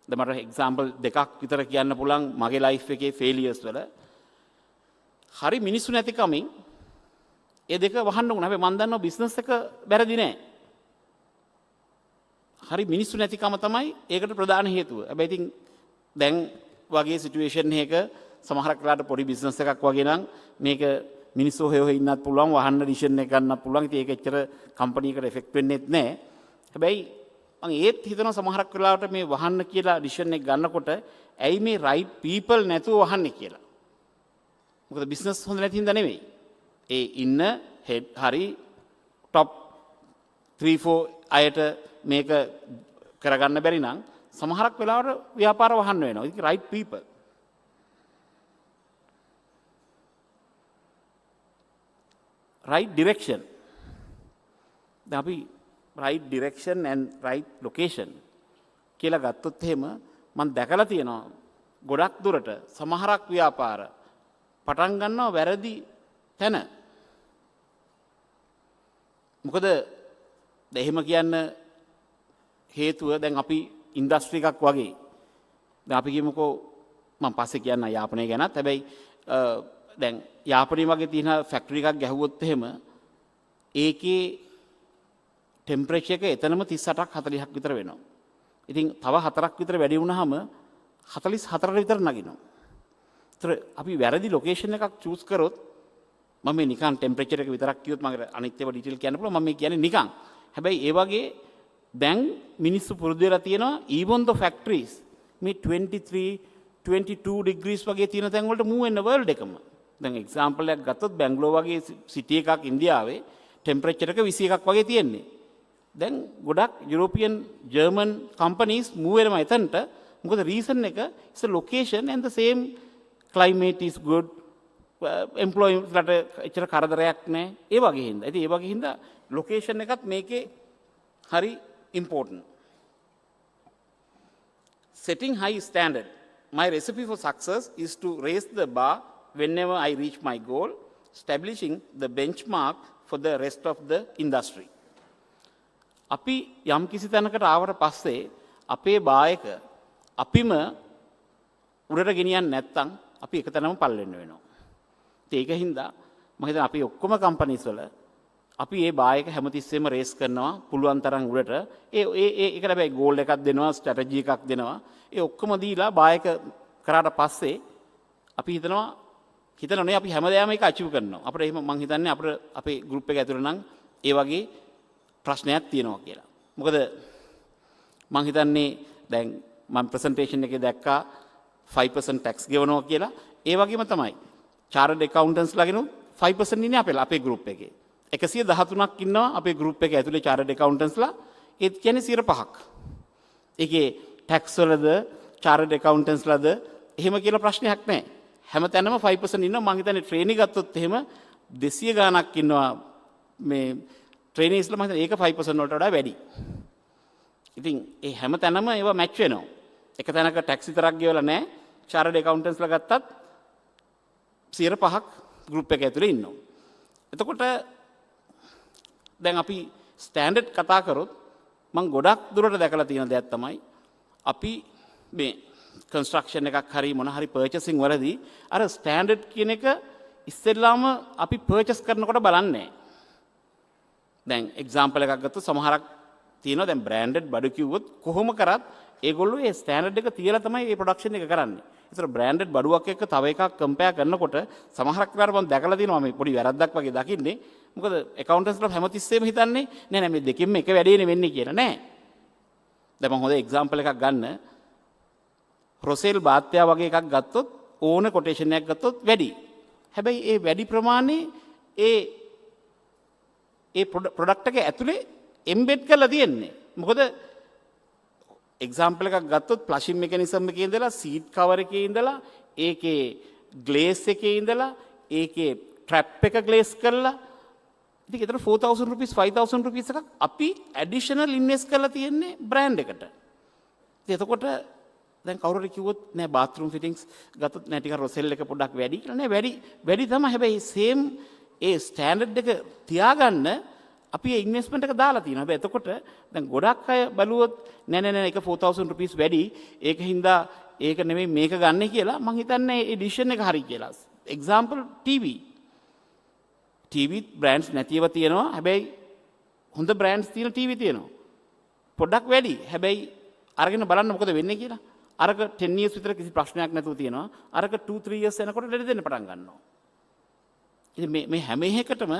දැන් මට එක්සැම්පල් දෙකක් විතර කියන්න පුළුවන් මගේ ලයිෆ් එකේ ෆේලියර්ස් වල හරි මිනිස්සු නැති කමින් ඒ දෙක වහන්න උන. හැබැයි මම දන්නවා බිස්නස් එක වැරදි නෑ. හරි මිනිස්සු නැතිකම තමයි ඒකට ප්‍රධාන හේතුව. හැබැයි ඉතින් දැන් වගේ සිටුේෂන් එකක සමහරක් වෙලාවට පොඩි බිස්නස් එකක් වගේ නම් මේක මිනිස්සු හොය ඉන්නත් පුළුවන් වහන්න ඩිසිෂන් එක ගන්නත් පුළුවන්. ඉතින් ඒක එච්චර කම්පැනි එකට එෆෙක්ට් වෙන්නේ නැහැ. හැබැයි මම ඒත් හිතනවා සමහරක් වෙලාවට මේ වහන්න කියලා ඩිසිෂන් එක ගන්නකොට ඇයි මේ රයිට් පීපල් නැතුව වහන්නේ කියලා. මොකද බිස්නස් හොඳ නැති හින්දා නෙවෙයි. ඒ ඉන්න හෙඩ් හරි টপ 3-4 අයට මේක කරගන්න බැරි නම් සමහරක් වෙලාවට ව්‍යාපාර වහන්න වෙනවා. ඒක රයිට් පීපල්. right direction. දැන් අපි right direction and right location කියලා ගත්තොත් එහෙම මම දැකලා තියෙනවා ගොඩක් දුරට සමහරක් ව්‍යාපාර පටන් ගන්නවා වැරදි තැන. මොකද එහෙම කියන්න හේතුව දැන් අපි ඉන්ඩස්ට්‍රි එකක් වගේ දැන් අපි කියමුකෝ මම පස්සේ කියන්න යාපනය ගැනත්. හැබැයි දැන් යාපනයේ වගේ තියෙන ෆැක්ටරි එකක් ගැහුවොත් එහෙම ඒකේ ටෙම්පරේචර් එක එතනම 38ක් 40ක් විතර වෙනවා. ඉතින් තව 4ක් විතර වැඩි වුණාම 44ට විතර නගිනවා. ඒතර අපි වැරදි ලොකේෂන් එකක් චූස් කරොත් මම මේ නිකන් ටෙම්පරේචර් එක විතරක් කිව්වොත් මම අනිත් ඒවා ඩීටේල් කියන්න පුළුවන්. මම මේ කියන්නේ නිකන්. හැබැයි ඒ වගේ දැන් මිනිස්සු පුරුදු වෙලා තියෙනවා even the factories මේ 23-22 degrees වගේ තියෙන තැන් වලට move වෙන්න world එකම. දැන් එක්සැම්පල් එකක් ගත්තොත් බැංගලෝර වගේ සිටි එකක් ඉන්දියාවේ ටෙම්පරේචර් එක 21ක් වගේ තියෙන්නේ. දැන් ගොඩක් යුරෝපියන් ජර්මන් කම්පනීස් move වෙනවා එතනට. මොකද රීසන් එක is a location and the same climate is good. employees ලට එච්චර කරදරයක් නැහැ. ඒ වගේ හින්දා. ඉතින් ඒ වගේ හින්දා ලොකේෂන් එකත් මේකේ හරි important. Setting high standard. My recipe for success is to raise the bar whenever I reach my goal, establishing the benchmark for the rest of the industry. අපි යම් කිසි තැනකට ආවට පස්සේ අපේ බායක අපිම උඩට ගෙනියන්නේ නැත්නම් අපි එක තැනම පල් වෙන්න වෙනවා. ඒක හින්දා මම හිතනවා අපි ඔක්කොම කම්පනීස් වල අපි ඒ බායක හැමතිස්සෙම රේස් කරනවා පුළුවන් තරම් උඩට. ඒකට හැබැයි ගෝල් එකක් දෙනවා, ස්ට්‍රැටජි එකක් දෙනවා. ඒ ඔක්කොම දීලා බායක කරාට පස්සේ අපි හිතනවා අපි හැමදාම ඒක අචීව් කරනවා. අපිට එහෙම මං හිතන්නේ අපේ ගෲප් එක ඇතුළේ නම් ඒ වගේ ප්‍රශ්නයක් තියෙනවා කියලා. මොකද මං හිතන්නේ දැන් මම ප්‍රසන්ටේෂන් එකේ දැක්කා 5% tax ගෙවනවා කියලා. ඒ වගේම තමයි chartered accountants ලාගෙනුත් 5% ඉන්නේ අපේ group එකේ. 113ක් ඉන්නවා අපේ group එකේ ඇතුලේ chartered accountants ලා. ඒ කියන්නේ 5%ක්. ඒකේ tax වලද chartered accountants ලාද එහෙම කියලා ප්‍රශ්නයක් නැහැ. හැමතැනම 5% ඉන්නවා. මං හිතන්නේ ට්‍රේනින් ගත්තොත් එහෙම 200 ගාණක් ඉන්නවා මේ ට්‍රේනිස්ලා. මං හිතන්නේ ඒක 5% වලට වඩා වැඩි. ඉතින් ඒ හැමතැනම ඒවා මැච් වෙනවා. එක තැනක ටැක්ස් විතරක් ගෙවලා නැහැ. chartered accountants ලා ගත්තත් 5% group එක ඇතුලේ ඉන්නවා. එතකොට දැන් අපි ස්ටෑන්ඩඩ් කතා කරොත් මම ගොඩක් දුරට දැකලා තියෙන දෙයක් තමයි අපි මේ කන්ස්ට්‍රක්ෂන් එකක් හරි මොන හරි පර්චේසින් වලදී අර ස්ටෑන්ඩඩ් කියන එක ඉස්සෙල්ලාම අපි පර්චේස් කරනකොට බලන්නේ. දැන් එක්සැම්පල් එකක් ගත්තොත් සමහරක් තියෙනවා දැන් බ්‍රෑන්ඩඩ් බඩු කිව්වොත් කොහොම කරත් ඒගොල්ලෝ ඒ ස්ටෑන්ඩඩ් එක තියලා තමයි මේ ප්‍රොඩක්ෂන් එක කරන්නේ. ඒතර බ්‍රෑන්ඩඩ් බඩුවක් එක්ක තව එකක් කම්පෙයාර් කරනකොට සමහරක් වෙලාවට මම දැකලා තියෙනවා මේ පොඩි වැරද්දක් වගේ දකින්නේ. මොකද accountants හැමතිස්සෙම හිතන්නේ නෑ මේ දෙකෙන්ම එක වැඩේනේ වෙන්නේ කියලා නෑ. දැන් මම හොඳ එක්සැම්පල් එකක් ගන්න. රොසෙල් බාත්‍යා වගේ එකක් ගත්තොත් ඕන කොටේෂන් එකක් ගත්තොත් වැඩි. හැබැයි ඒ වැඩි ප්‍රමාණය ඒ ප්‍රොඩක්ට් එක ඇතුලේ එම්බෙඩ් කරලා තියෙන්නේ. මොකද එක්සැම්පල් එකක් ගත්තොත් ප්ලෂින් මෙකැනිසම් එකේ ඉඳලා සීට් කවර් එකේ ඉඳලා ඒකේ ග්ලේස් එකේ ඉඳලා ඒකේ ට්‍රැප් එක ග්ලේස් කරලා ඉතින් ඒතර 4000 rupees 5000 rupees එකක් අපි ඇඩිෂනල් ඉන්වෙස්ට් කරලා තියෙන්නේ බ්‍රෑන්ඩ් එකට. ඉතින් එතකොට දැන් කවුරු හරි කිව්වොත් නෑ බාත්රූම් ෆිටින්ග්ස් ගත්තොත් නෑ ටිකක් රොසෙල් එක පොඩ්ඩක් වැඩි කියලා නෑ වැඩි තමයි. හැබැයි සේම් ඒ ස්ටෑන්ඩඩ් එක තියාගන්න අපි ඒ ඉන්වෙස්ට්මන්ට් එක දාලා තියෙනවා. හැබැයි එතකොට දැන් ගොඩක් අය බලුවොත් නෑ ඒක 4000 rupees වැඩි. ඒක හින්දා ඒක නෙමෙයි මේක ගන්න කියලා මං හිතන්නේ ඒ ඩිසිෂන් එක හරි කියලා. එක්සැම්පල් TV බ්‍රෑන්ඩ්ස් නැතිව තියෙනවා. හැබැයි හොඳ බ්‍රෑන්ඩ්ස් තියෙන TV තියෙනවා. පොඩ්ඩක් වැඩි. හැබැයි අරගෙන බලන්න මොකද වෙන්නේ කියලා. අරක 10 years විතර කිසි ප්‍රශ්නයක් නැතුව තියෙනවා. අරක 2-3 years යනකොට ලෙඩ දෙන්න පටන් ගන්නවා. ඉතින් මේ හැම එකකටම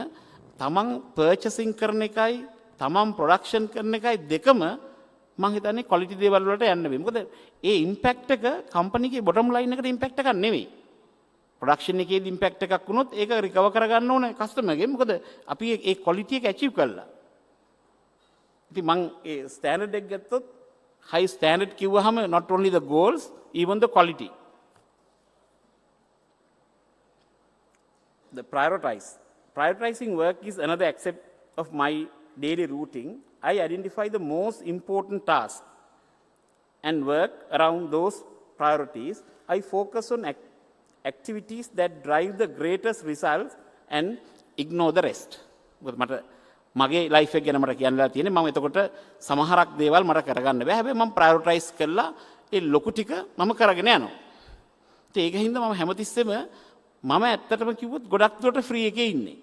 තමන් පර්චේසින් කරන එකයි තමන් ප්‍රොඩක්ෂන් කරන එකයි දෙකම මම හිතන්නේ ක්වොලිටි දේවල් වලට යන්න වෙයි. මොකද ඒ ඉම්පැක්ට් එක කම්පැනිගේ බොටම් ලයින් එකට ඉම්පැක්ට් එකක් නෙවෙයි. ප්‍රොඩක්ෂන් එකේදී ඉම්පැක්ට් එකක් වුණොත් ඒක රිකවර් කරගන්න ඕනේ කස්ටමර්ගෙන්. මොකද අපි ඒ ක්වොලිටි එක ඇචීව් කළා. ඉතින් මම ඒ ස්ටෑන්ඩඩ් එක ගත්තොත් high standard කිව්වහම not only the goals even the quality. The prioritizing work is another aspect of my daily routine. I identify the most important tasks and work around those priorities. I focus on activities that drive the greatest results and ignore the rest. මගේ life එක ගැන මට කියන්නලා තියෙන්නේ මම එතකොට සමහරක් දේවල් මට කරගන්න බෑ. හැබැයි මම ප්‍රයොරිටයිස් කරලා ඒ ලොකු ටික මම කරගෙන යනවා. ඉතින් ඒක හින්දා මම හැමතිස්සෙම මම ඇත්තටම කිව්වොත් ගොඩක් දුරට ෆ්‍රී එකේ ඉන්නේ.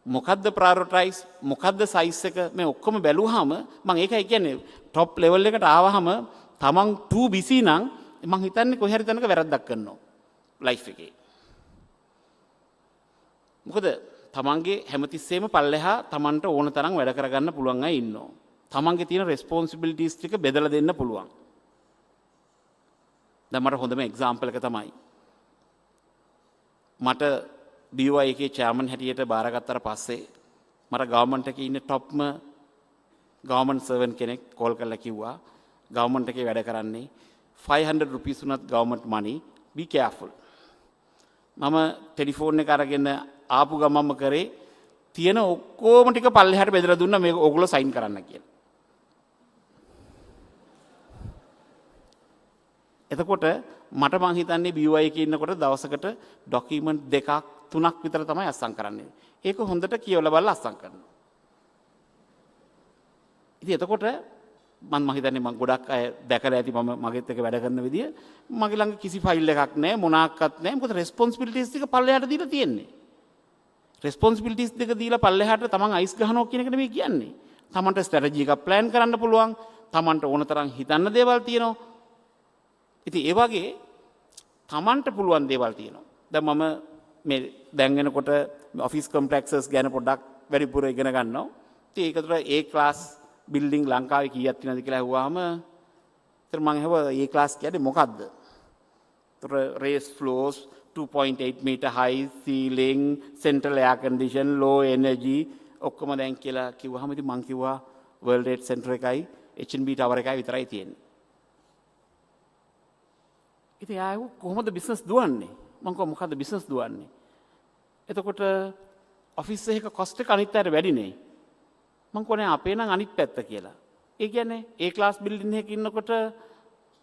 මොකද්ද ප්‍රයොරිටයිස් මොකද්ද සයිස් එක මේ ඔක්කොම බැලුවාම මම ඒකයි කියන්නේ টොප් ලෙවල් එකට ආවහම තමන් too busy නම් මම හිතන්නේ කොහේ හරි තැනක වැරද්දක් කරනවා ලයිෆ් එකේ. මොකද තමන්ගේ හැමතිස්සෙම පල්ලෙහා තමන්ට ඕන තරම් වැඩ කරගන්න පුළුවන් අය ඉන්නවා. තමන්ගේ තියෙන රෙස්පොන්සිබිලිටිස් ටික බෙදලා දෙන්න පුළුවන්. දැන් මට හොඳම එක්සැම්පල් එක තමයි මට BOI එකේ චෙයාර්මන් හැටියට බාරගත්තට පස්සේ මට ගවර්න්මන්ට් එකේ ඉන්න টොප්ම ගවර්න්මන්ට් සර්වන්ට් කෙනෙක් කෝල් කරලා කිව්වා ගවර්න්මන්ට් එකේ වැඩ කරන්නේ 500 rupees උනත් ගවර්න්මන්ට් money be careful. මම ටෙලිෆෝන් එක අරගෙන ආපු ගමම්ම කරේ තියෙන ඔක්කොම ටික පල්ලෙහාට බෙදලා දුන්නා මේක ඕගොල්ලෝ සයින් කරන්න කියලා. එතකොට මට මං හිතන්නේ BOI එකේ ඉන්නකොට දවසකට ડોකියුමන්ට් 2ක් 3ක් විතර තමයි අස්සම් කරන්නේ. ඒක හොඳට කියවලා බලලා අස්සම් කරනවා. ඉතින් එතකොට මම හිතන්නේ මම ගොඩක් අය දැකලා ඇති මම මගෙත් එක්ක වැඩ කරන විදිය මගේ ළඟ කිසි ෆයිල් එකක් නැහැ මොනාක්වත් නැහැ මොකද රෙස්පොන්සිබිලිටිස් ටික පල්ලෙහාට දීලා තියෙන්නේ රෙස්පොන්සිබිලිටිස් දෙක දීලා පල්ලෙහාට තමන් අයිස් ගහනවා කියන එක නෙමෙයි කියන්නේ තමන්ට ස්ට්‍රැටජි එකක් ප්ලෑන් කරන්න පුළුවන් තමන්ට ඕන තරම් හිතන්න දේවල් තියෙනවා ඉතින් ඒ වගේ තමන්ට පුළුවන් දේවල් තියෙනවා දැන් මම මේ දැන් වෙනකොට ඔෆිස් කොම්ප්ලෙක්සස් ගැන පොඩ්ඩක් වැඩිපුර ඉගෙන ගන්නවා ඉතින් ඒක තුළ A ක්ලාස් බිල්ඩින් ලංකාවේ කීයක් තියෙනවද කියලා අහුවාම ඉතින් මම අහුවා A ක්ලාස් කියන්නේ මොකද්ද? ඒතර raise flows 2.8 meter high ceiling central air condition low energy ඔක්කොම දැන් කියලා කිව්වහම ඉතින් මම කිව්වා World Trade Center එකයි H&B Tower එකයි විතරයි තියෙන්නේ. ඉතින් ආයෙ කොහොමද බිස්නස් දුවන්නේ? මම කිව්වා මොකද්ද බිස්නස් දුවන්නේ? එතකොට ඔෆිස් එකක කොස්ට් එක අනිත් අයට වැඩිනේ. මං කොනේ අපේ නම් අනිත් පැත්ත කියලා. ඒ කියන්නේ A ක්ලාස් බිල්ඩින් එකක ඉන්නකොට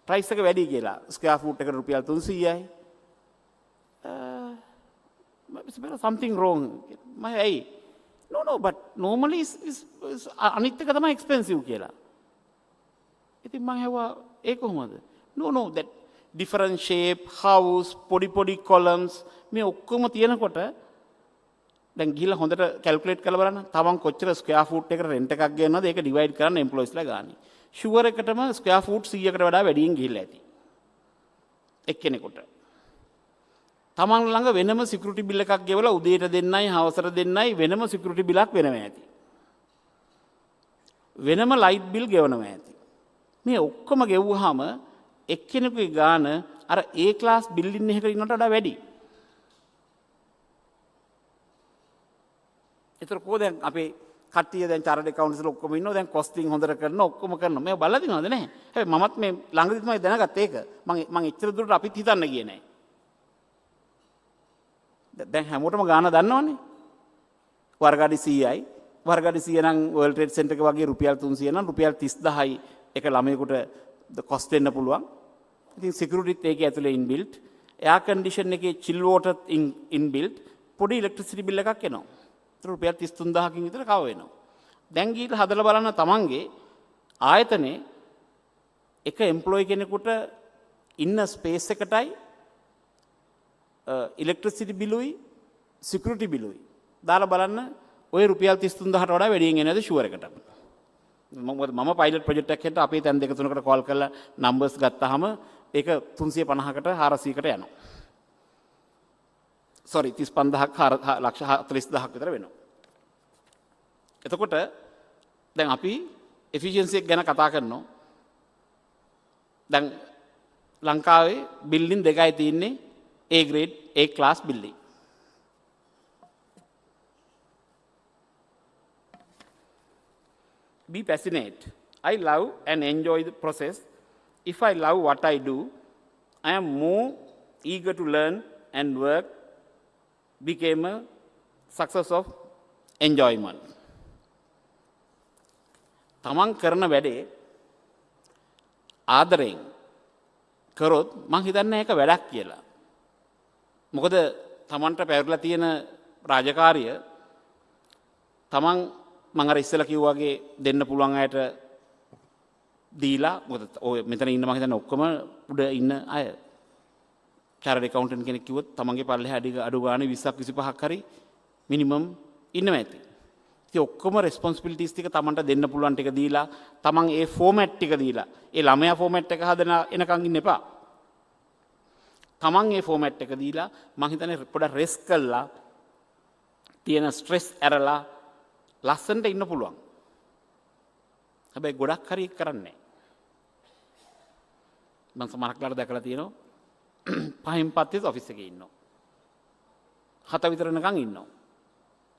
ප්‍රයිස් එක වැඩි කියලා. ස්ක්වෙයාර් ෆූට් එකට රුපියල් 300යි. There's something wrong. No, but normally is අනිත් එක තමයි expensive කියලා. ඉතින් මං හෙව්වා ඒ කොහොමද? No, that different shape, house, පොඩි columns මේ ඔක්කොම තියෙනකොට දැන් ගිහලා හොඳට කැල්කියුලේට් කරලා බලන්න. තමන් කොච්චර ස්ක්වෙයාර් ෆූට් එකකට රෙන්ට් එකක් ගෙවනවද ඒක ඩිවයිඩ් කරන්න එම්ප්ලොයිස්ලා ගානේ. ෂුවර් එකටම ස්ක්වෙයාර් ෆූට් 100කට වඩා වැඩියෙන් ගිහිල්ලා ඇති. එක්කෙනෙකුට. තමන් ළඟ වෙනම සිකියුරිටි බිල් එකක් ගෙවලා උදේට දෙන්නයි හවසට දෙන්නයි වෙනම සිකියුරිටි බිලක් වෙනම ඇති. වෙනම ලයිට් බිල් ගෙවනම ඇති. මේ ඔක්කොම ගෙවුවාම එක්කෙනෙකුගේ ගාන අර A ක්ලාස් බිල්ඩින් එකක ඉන්නට වඩා වැඩි. ඒතර කොහොද දැන් අපේ කට්ටිය දැන් චාර්ටඩ් ඇකවුන්ට්ස් වල ඔක්කොම ඉන්නවා දැන් කොස්ටිං හොඳට කරනවා ඔක්කොම කරනවා මේක බලලා දිනවද නැහැ හැබැයි මමත් මේ ළඟදී තමයි දැනගත්තේ ඒක මම එච්චර දුරට අපිත් හිතන්න ගියේ නැහැ දැන් හැමෝටම ගාන දන්නවනේ වර්ගාඩි 100යි වර්ගාඩි 100 නම් World Trade Center එක වගේ රුපියල් 300 නම් රුපියල් 30000යි එක ළමයෙකුට කොස්ට් වෙන්න පුළුවන් ඉතින් සිකියුරිටිත් ඒකේ ඇතුලේ ඉන්බිල්ට් එයාර් කන්ඩිෂන් එකේ චිල් වෝටර් ඉන්බිල්ට් පොඩි ඉලෙක්ට්‍රිසිටි බිල් එකක් එනවා රුපියල් 33000කින් විතර කව වෙනවා. දැන් ගිහලා හදලා බලන්න තමන්ගේ ආයතනේ එක එම්ප්ලොයි කෙනෙකුට ඉන්න ස්පේස් එකටයි ඉලෙක්ට්‍රිසිටි බිලුයි සිකියුරිටි බිලුයි දාලා බලන්න ඔය රුපියල් 33000ට වඩා වැඩියෙන් එනවද ෂුවර් එකට. මම පයිලට් ප්‍රොජෙක්ට් එකක් හැට අපේ තැන් දෙක තුනකට කෝල් කරලා නම්බර්ස් ගත්තාම ඒක 350කට 400කට යනවා. sorry 35000ක් ලක්ෂ 40000ක් විතර වෙනවා. එතකොට දැන් අපි efficiency එක ගැන කතා කරනවා. දැන් ලංකාවේ බිල්ඩින් දෙකයි තියෙන්නේ A grade A class building. Be passionate. I love and enjoy the process. If I love what I do, I am more eager to learn and work became a success of enjoyment. තමන් කරන වැඩේ ආදරෙන් කරොත් මං හිතන්නේ ඒක වැඩක් කියලා. මොකද තමන්ට පැවරලා තියෙන රාජකාරිය තමන් මං අර ඉස්සෙල්ලා කිව්වා වගේ දෙන්න පුළුවන් අයට දීලා මොකද ඔය මෙතන ඉන්න මං හිතන්නේ ඔක්කොම උඩ ඉන්න අය චාර්ටඩ් ඇකවුන්ටන්ට් කෙනෙක් කිව්වොත් තමන්ගේ පල්ලෙහා අඩු ගානේ 20ක් 25ක් හරි මිනිමම් ඉන්නවා ඇති. ඉතින් ඔක්කොම රෙස්පොන්සිබිලිටිස් ටික තමන්ට දෙන්න පුළුවන් ටික දීලා තමන් ඒ ෆෝමැට් ටික දීලා ඒ ළමයා ෆෝමැට් එක හදන එනකන් ඉන්න එපා. තමන් ඒ ෆෝමැට් එක දීලා මං හිතන්නේ පොඩක් රෙස් කළා තියෙන ස්ට්‍රෙස් ඇරලා ලස්සනට ඉන්න පුළුවන්. හැබැයි ගොඩක් හරි කරන්නේ නැහැ. මම සමහරක්ලාට දැකලා තියෙනවා පහින් පත්තේ ඔෆිස් එකේ ඉන්නවා. 7 විතර නිකන් ඉන්නවා.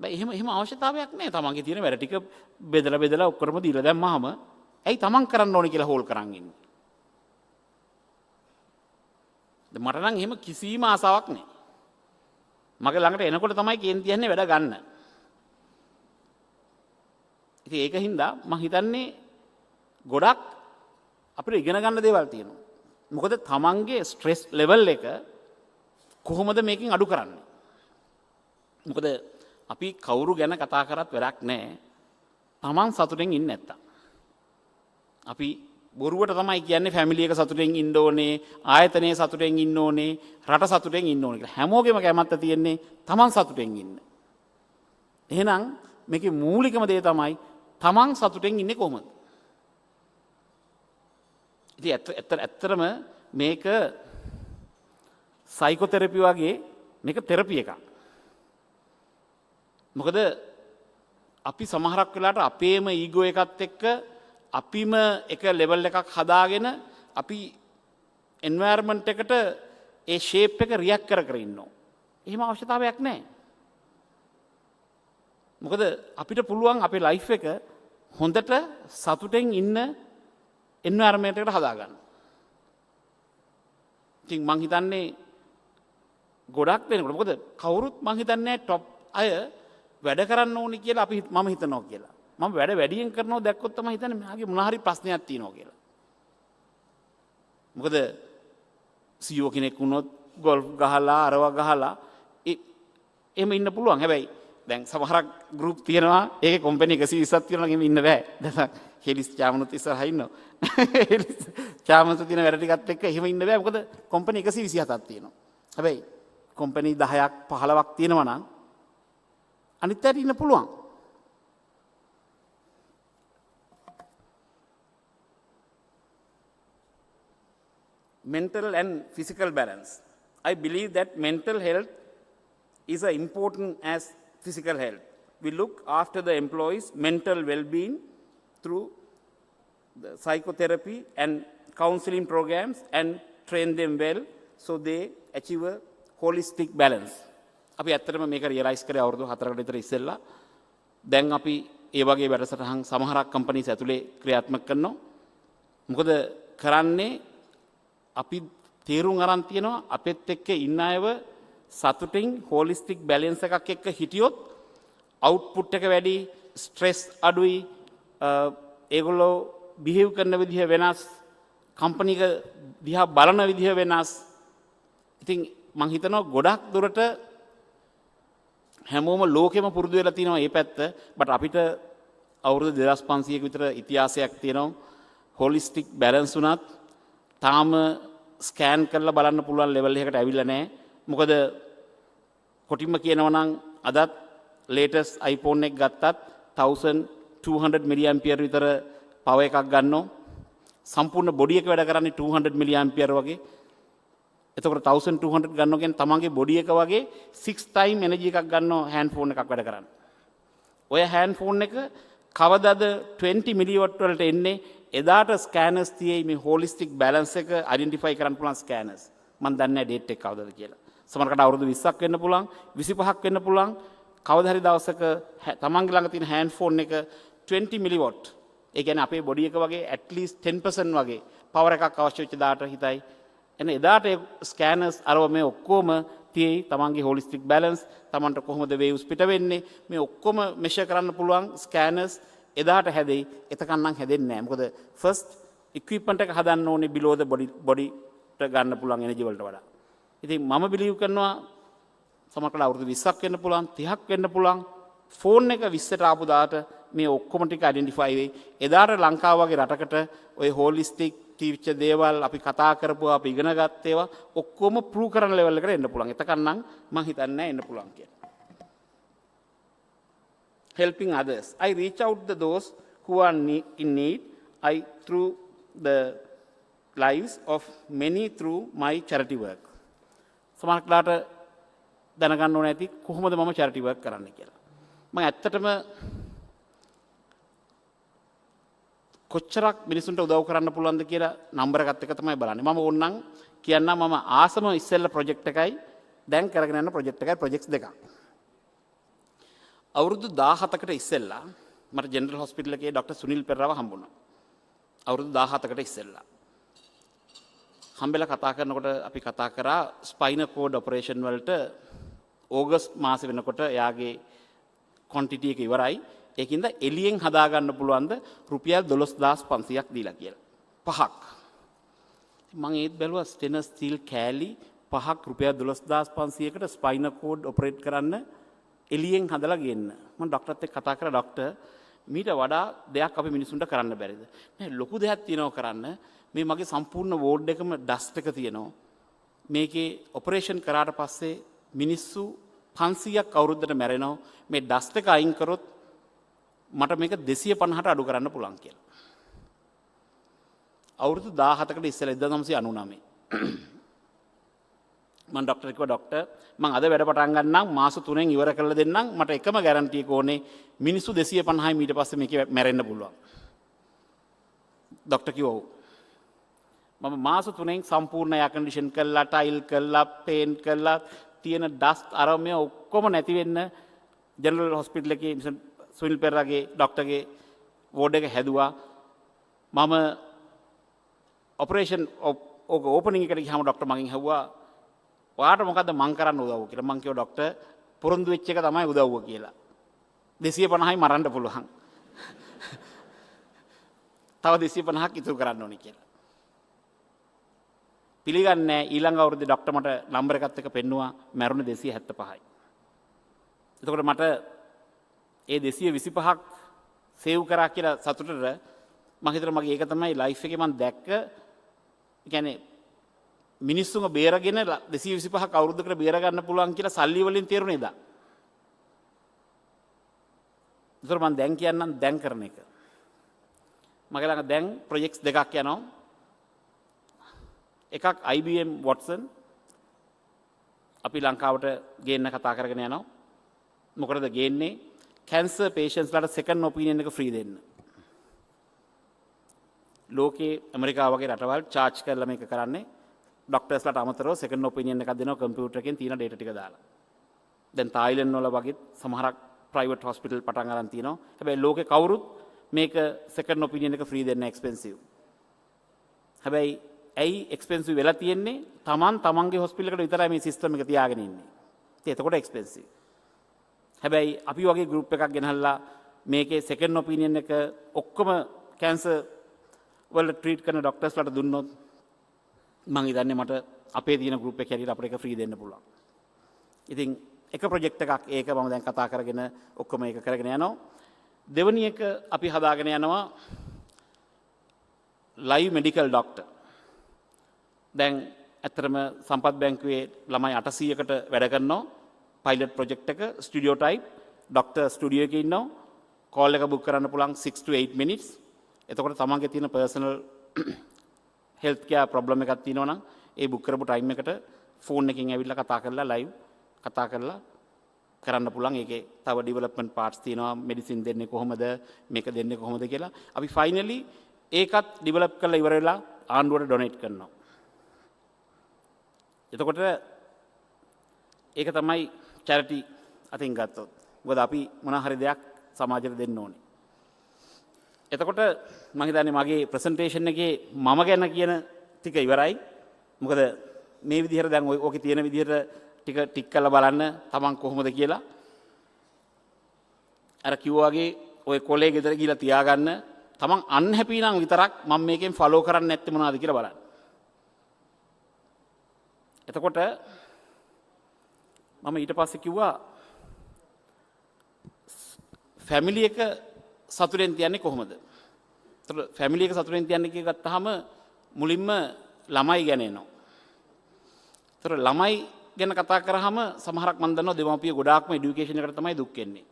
බෑ එහෙම අවශ්‍යතාවයක් නැහැ. තමන්ගේ තියෙන වැඩ ටික බෙදලා ඔක්කොම දීලා දැම්මහම ඇයි තමන් කරන්න ඕනේ කියලා හෝල් කරන් ඉන්නේ. මට නම් එහෙම කිසිම ආසාවක් නැහැ. මගේ ළඟට එනකොට තමයි කේන්ති යන්නේ වැඩ ගන්න. ඉතින් ඒක හින්දා මම හිතන්නේ ගොඩක් අපිට ඉගෙන ගන්න දේවල් තියෙනවා. මොකද තමන්ගේ ස්ට්‍රෙස් ලෙවල් එක කොහොමද මේකෙන් අඩු කරන්නේ? මොකද අපි කවුරු ගැන කතා කරත් වැඩක් නැහැ. තමන් සතුටෙන් ඉන්නේ නැත්තම්. අපි බොරුවට තමයි කියන්නේ ෆැමිලි එක සතුටෙන් ඉන්න ඕනේ, ආයතනයේ සතුටෙන් ඉන්න ඕනේ, රට සතුටෙන් ඉන්න ඕනේ කියලා. හැමෝගෙම කැමැත්ත තියෙන්නේ තමන් සතුටෙන් ඉන්න. එහෙනම් මේකේ මූලිකම දේ තමයි තමන් සතුටෙන් ඉන්නේ කොහොමද? ඉතින් ඇත්තටම මේක සයිකෝതെරපි වගේ මේක තෙරපි එකක්. මොකද අපි සමහරක් වෙලාවට අපේම ඊගෝ එකත් එක්ක අපිම එක ලෙවල් එකක් හදාගෙන අපි එන්වයරන්මන්ට් එකට ඒ ෂේප් එක රියැක්ට් කර කර ඉන්නවා. එහෙම අවශ්‍යතාවයක් නැහැ. මොකද අපිට පුළුවන් අපේ ලයිෆ් එක හොඳට සතුටෙන් ඉන්න එන්වයරන්මන්ට් එකට හදාගන්න. ඉතින් මං හිතන්නේ ගොඩක් වෙනකොට මොකද කවුරුත් මං හිතන්නේ টොප් අය වැඩ කරන්න ඕනි කියලා මම හිතනවා කියලා. මම වැඩ වැඩියෙන් කරනවා දැක්කොත් තමයි හිතන්නේ මෙයාගේ මොන හරි ප්‍රශ්නයක් තියෙනවා කියලා. මොකද CEO කෙනෙක් වුණොත් ගෝල්ෆ් ගහලා අරවා ගහලා එහෙම ඉන්න පුළුවන්. හැබැයි දැන් සමහරක් ගෲප් තියෙනවා ඒකේ කම්පැනි 120ක් තියෙනවා නම් ඉන්න බෑ. දැන් හෙලිස් චාමනුත් ඉස්සරහා ඉන්නවා. හෙලිස් චාමනුත් තියෙන වැඩ ටිකත් එක්ක එහෙම ඉන්න බෑ. මොකද කම්පැනි 127ක් තියෙනවා. හැබැයි කම්පැනි 10ක් 15ක් තියෙනවා නම් අනිත් පැත්තට ඉන්න පුළුවන්. Mental and physical balance. I believe that mental health is as important as physical health. We look after the employees' mental well-being through the psychotherapy and counseling programs and train them well so they achieve a holistic balance. අපි ඇත්තටම මේක realise කරේ අවුරුදු 4කට විතර ඉස්සෙල්ලා. දැන් අපි ඒ වගේ වැඩසටහන් සමහරක් කම්පනීස් ඇතුලේ ක්‍රියාත්මක කරනවා. මොකද කරන්නේ අපි තීරුම් අරන් තියනවා අපෙත් එක්ක ඉන්න අයව සතුටින් හොලිස්ටික් බැලන්ස් එකක් එක්ක හිටියොත් අවුට්පුට් එක වැඩි, ස්ට්‍රෙස් අඩුයි, ඒගොල්ලෝ බිහේව් කරන විදිහ වෙනස්, කම්පැනි එක දිහා බලන විදිහ වෙනස්. ඉතින් මම හිතනවා ගොඩක් දුරට හැමෝම ලෝකෙම පුරුදු වෙලා තියෙනවා මේ පැත්ත. බට් අපිට අවුරුදු 2500ක විතර ඉතිහාසයක් තියෙනවා. හොලිස්ටික් බැලන්ස් උනත් තාම ස්කෑන් කරලා බලන්න පුළුවන් ලෙවල් එකකට ඇවිල්ලා නැහැ. මොකද කොටින්ම කියනවා නම් අදත් ලේටස්ට් iPhone එක ගත්තත් 1200 මිලි ඇම්පියර් විතර පවර් එකක් ගන්නවා. සම්පූර්ණ බොඩි එක වැඩ කරන්නේ 200 මිලි ඇම්පියර් වගේ. එතකොට 1200 ගන්නවා කියන්නේ තමන්ගේ බොඩි එක වගේ 6 time එනර්ජි එකක් ගන්නවා හෑන්ඩ් ෆෝන් එකක් වැඩ කරන්න. ඔය හෑන්ඩ් ෆෝන් එක කවදාද 20 මිලිවොට් වලට එන්නේ? එදාට ස්කෑනර්ස් තියෙයි මේ හොලිස්ටික් බැලන්ස් එක අයිඩෙන්ටිෆයි කරන්න පුළුවන් ස්කෑනර්ස්. මම දන්නේ නැහැ ඩේට් එක කවදාද කියලා. සමහරකට අවුරුදු 20ක් වෙන්න පුළුවන්, 25ක් වෙන්න පුළුවන්. කවදා හරි දවසක තමන්ගේ ළඟ තියෙන හෑන්ඩ් ෆෝන් එක 20 මිලිවොට්. ඒ කියන්නේ අපේ බොඩි එක වගේ at least 10% වගේ පවර් එකක් අවශ්‍ය වෙච්ච දාට හිතයි. එන එදාට ස්කෑනර්ස් අරව මේ ඔක්කොම තියෙයි තමන්ගේ හොලිස්ටික් බැලන්ස්, තමන්ට කොහොමද වේව්ස් පිට වෙන්නේ, මේ ඔක්කොම මෙෂර් කරන්න පුළුවන් ස්කෑනර්ස් එදාට හැදෙයි. එතකන් නම් හැදෙන්නේ නැහැ. මොකද ෆස්ට් ඉක්විප්මන්ට් එක හදන්න ඕනේ බිලෝ ද බොඩිට ගන්න පුළුවන් එනර්ජි වලට වඩා. ඉතින් මම බිලීව් කරනවා සමහරකට අවුරුදු 20ක් වෙන්න පුළුවන්, 30ක් වෙන්න පුළුවන්. ෆෝන් එක 20ට ආපු දාට මේ ඔක්කොම ටික අයිඩෙන්ටිෆයි වෙයි. එදාට ලංකාව වගේ රටකට ওই හොලිස්ටික් තීවිච්ච දේවල් අපි කතා කරපුවා, අපි ඉගෙන ගත්ත ඒවා ඔක්කොම ප්‍රූව් කරන ලෙවල් එකට එන්න පුළුවන්. එතකන් නම් මම හිතන්නේ නැහැ එන්න පුළුවන් කියලා. Helping others. I reach out to those who are in need. I through the lives of many through my charity work. සමහරట్లాට දැනගන්න ඕන ඇති කොහොමද මම charity work කරන්නේ කියලා. මම ඇත්තටම කොච්චරක් මිනිසුන්ට උදව් කරන්න පුළුවන්ද කියලා නම්බර් එකත් එක තමයි බලන්නේ. මම ඕනනම් කියන්නම් මම ආසම ඉස්සෙල්ලා ප්‍රොජෙක්ට් එකයි දැන් කරගෙන යන ප්‍රොජෙක්ට් එකයි ප්‍රොජෙක්ට්ස් දෙකක්. අවුරුදු 17කට ඉස්සෙල්ලා මට ජෙනරල් හොස්පිටල් එකේ ડોක්ටර් සුනිල් පෙරරව හම්බුණා. අවුරුදු 17කට ඉස්සෙල්ලා. හම්බෙලා කතා කරනකොට අපි කතා කරා ස්පයිනල් කෝඩ් ඔපරේෂන් වලට ඕගස්ට් මාසෙ වෙනකොට එයාගේ ක්වොන්ටිටි එක ඉවරයි. ඒකින්ද එළියෙන් හදාගන්න පුළුවන්ද රුපියල් 12500ක් දීලා කියලා. 5ක්. මම ඒත් බැලුවා ස්ටෙනස් ස්ටිල් කෑලි 5ක් රුපියල් 12500කට ස්පයිනල් කෝඩ් ඔපරේට් කරන්න එළියෙන් හදලා ගෙන්න. මම ડોක්ටර්ත් එක්ක කතා කරා, ડોක්ටර් මීට වඩා දෙයක් අපි මිනිසුන්ට කරන්න බැරිද? නෑ ලොකු දෙයක් තියෙනවා කරන්න. මේ මගේ සම්පූර්ණ වෝඩ් එකම ඩස්ට් එක තියෙනවා. මේකේ ඔපරේෂන් කරාට පස්සේ මිනිස්සු 500ක් අවුරුද්දට මැරෙනවා. මේ ඩස්ට් එක අයින් කරොත් මට මේක 250ට අඩු කරන්න පුළුවන් කියලා. අවුරුදු 17කට ඉස්සෙල්ලා 1999 මම ડોක්ටර් කිව්වා ડોක්ටර් මම අද වැඩ පටන් ගන්නම් මාස 3න් ඉවර කරලා දෙන්නම් මට එකම ගැරන්ටි එක ඕනේ මිනිස්සු 250යි ඊට පස්සේ මේකේ මැරෙන්න පුළුවන්. ડોක්ටර් කිව්වා ඔව්. මම මාස 3න් සම්පූර්ණ එයා කන්ඩිෂන් කරලා ටයිල් කරලා පේන්ට් කරලා තියෙන ඩස්ට් අරමය ඔක්කොම නැති වෙන්න ජෙනරල් හොස්පිටල් එකේ සුනිල් පෙරේරාගේ ડોක්ටර්ගේ වෝඩ් එක හැදුවා. මම ඔපරේෂන් ඕපනින් එකට ගියාම ડોක්ටර් මගෙන් ඇහුවා ඔයාට මොකද්ද මං කරන්න උදව් කියලා. මං කිව්වා ડોක්ටර් පොරොන්දු වෙච්ච එක තමයි උදව්ව කියලා. 250යි මරන්න පුළුවන්. තව 250ක් ඉතුරු කරන්න ඕනේ කියලා. පිළිගන්නේ ඊළඟ අවුරුද්දේ ડોක්ටර් මට නම්බර් එකත් එක්ක පෙන්නුවා මැරුණ 275යි. එතකොට මට ඒ 225ක් සේව් කරා කියලා සතුටට මම හිතනවා මගේ ඒක තමයි ලයිෆ් එකේ මම දැක්ක කියන්නේ මිනිස්සුන්ව බේරගෙන 225ක් අවුරුද්දකට බේර ගන්න පුළුවන් කියලා සල්ලි වලින් තේරුණේ දා. ඒතර මම දැන් කියන්නම් දැන් කරන එක. මගේ ළඟ දැන් ප්‍රොජෙක්ට්ස් දෙකක් යනවා. එකක් IBM Watson අපි ලංකාවට ගේන්න කතා කරගෙන යනවා. මොකටද ගේන්නේ? කැන්සර් පේෂන්ට්ස්ලාට සෙකන්ඩ් ඔපිනියන් එක ෆ්‍රී දෙන්න. ලෝකේ ඇමරිකාව වගේ රටවල් චාර්ජ් කරලා මේක කරන්නේ. ඩොක්ටර්ස්ලාට අමතරව සෙකන්ඩ් ඔපිනියන් එකක් දෙනවා කම්පියුටර් එකෙන් තියෙන ඩේටා ටික දාලා. දැන් තායිලන්ඩ් වල වගේ සමහරක් ප්‍රයිවට් හොස්පිටල් පටන් ගන්න තියෙනවා. හැබැයි ලෝකේ කවුරුත් මේක සෙකන්ඩ් ඔපිනියන් එක ෆ්‍රී දෙන්න එක්ස්පෙන්සිව්. හැබැයි ඇයි එක්ස්පෙන්සිව් වෙලා තියෙන්නේ? තමන්ගේ හොස්පිටල් එකට විතරයි මේ සිස්ටම් එක තියාගෙන ඉන්නේ. ඉතින් එතකොට එක්ස්පෙන්සිව්. හැබැයි අපි වගේ ගෲප් එකක් ගෙනහල්ලා මේකේ සෙකන්ඩ් ඔපිනියන් එක ඔක්කොම කැන්සර් වල ට්‍රීට් කරන ડોක්ටර්ස්ලාට දුන්නොත් මම හිතන්නේ මට අපේ තියෙන ගෲප් එක හැටියට අපිට ඒක ෆ්‍රී දෙන්න පුළුවන්. ඉතින් එක ප්‍රොජෙක්ට් එකක් ඒක මම දැන් කතා කරගෙන ඔක්කොම ඒක කරගෙන යනවා. දෙවෙනි එක අපි හදාගෙන යනවා ලයිව් මෙඩිකල් ડોක්ටර්. දැන් ඇත්තටම සම්පත් බැංකුවේ ළමයි 800කට වැඩ කරනවා. පයිලට් ප්‍රොජෙක්ට් එක ස්ටුඩියෝ ටයිප් ડોක්ටර් ස්ටුඩියෝ එකේ ඉන්නවා. කෝල් එක බුක් කරන්න පුළුවන් 6 to 8 minutes. එතකොට තමන්ගේ තියෙන පර්සනල් හෙල්ත් කෙයාර් ප්‍රොබ්ලම් එකක් තියෙනවා නම් ඒ බුක් කරපු ටයිම් එකට ෆෝන් එකකින් ඇවිල්ලා කතා කරලා ලයිව් කතා කරලා කරන්න පුළුවන්. ඒකේ තව ඩෙවලොප්මන්ට් පාර්ට්ස් තියෙනවා. මෙඩිසින් දෙන්නේ කොහොමද මේක දෙන්නේ කොහොමද කියලා. අපි ෆයිනලි ඒකත් ඩෙවලොප් කරලා ඉවර වෙලා ආණ්ඩුවට ඩොනේට් කරනවා. එතකොට ඒක තමයි චැරිටි අතින් ගත්තොත්. මොකද අපි මොන හරි දෙයක් සමාජයට දෙන්න ඕනේ. එතකොට මම හිතන්නේ මගේ ප්‍රසන්ටේෂන් එකේ මම ගැන කියන ටික ඉවරයි. මොකද මේ විදිහට දැන් ඔකේ තියෙන විදිහට ටික කරලා බලන්න තමන් කොහොමද කියලා. අර කිව්වා වගේ ඔය කොලේ ගෙදර ගිහලා තියාගන්න. තමන් අන්හැපි නම් විතරක් මම මේකෙන් ෆලෝ කරන්නේ නැත්තේ මොනවද කියලා බලන්න. එතකොට මම ඊට පස්සේ කිව්වා ෆැමිලි එක සතුටෙන් තියන්නේ කොහොමද? එතකොට ෆැමිලි එක සතුටෙන් තියන්නේ කියලා ගත්තාම මුලින්ම ළමයි ගැන එනවා. එතකොට ළමයි ගැන කතා කරාම සමහරක් මම දන්නවා දෙමාපිය ගොඩාක්ම এডুকেෂන් එකට තමයි දුක් වෙන්නේ.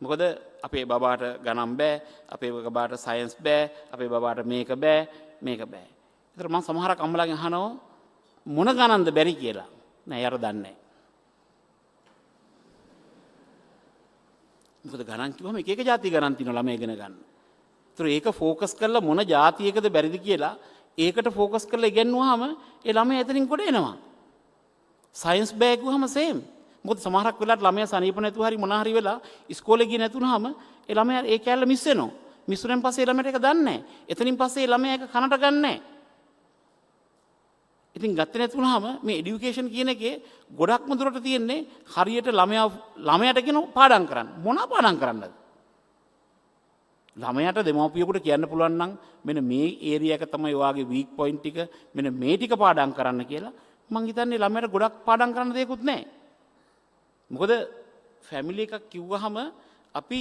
මොකද අපේ බබාට ගණන් බෑ, අපේ බබාට සයන්ස් බෑ, අපේ බබාට මේක බෑ, මේක බෑ. එතකොට මම සමහරක් අම්මලාගෙන් අහනවා මොන ගණන්ද බැරි කියලා. නෑ යාර දන්නේ නෑ. මොකද ගණන් කිව්වම එක එක જાති ගණන් තියෙනවා ළමයි ඉගෙන ගන්න. ඒතර ඒක ફોකස් කරලා මොන જાතියකද බැරිද කියලා ඒකට ફોකස් කරලා ඉගෙනුවාම ඒ ළමයා එතනින් කොට එනවා. සයන්ස් බෑ කිව්වම සේම්. මොකද සමහරක් වෙලාවට ළමයා සනීප නැතුව හරි මොනා හරි වෙලා ඉස්කෝලේ ගියේ නැතුනහම ඒ ළමයා ඒ කැලේ මිස් වෙනවා. මිස් වුණෙන් පස්සේ ඒ ළමයාට ඒක දන්නේ නැහැ. එතනින් පස්සේ ඒ ළමයා ඒක කනට ගන්නෑ නැහැ. ඉතින් ගත්තේ නැතුනහම මේ এডুকেෂන් කියන එකේ ගොඩක්ම දුරට තියෙන්නේ හරියට ළමයාට කියන පාඩම් කරන්න. මොනවා පාඩම් කරන්නද? ළමයාට දෙමව්පියෙකුට කියන්න පුළුවන් නම් මෙන්න මේ ඒරියා එක තමයි ඔයාගේ වීක් පොයින්ට් ටික මෙන්න මේ ටික පාඩම් කරන්න කියලා මං හිතන්නේ ළමයාට ගොඩක් පාඩම් කරන්න දෙයක්වත් නැහැ. මොකද ෆැමිලි එකක් කිව්වහම අපි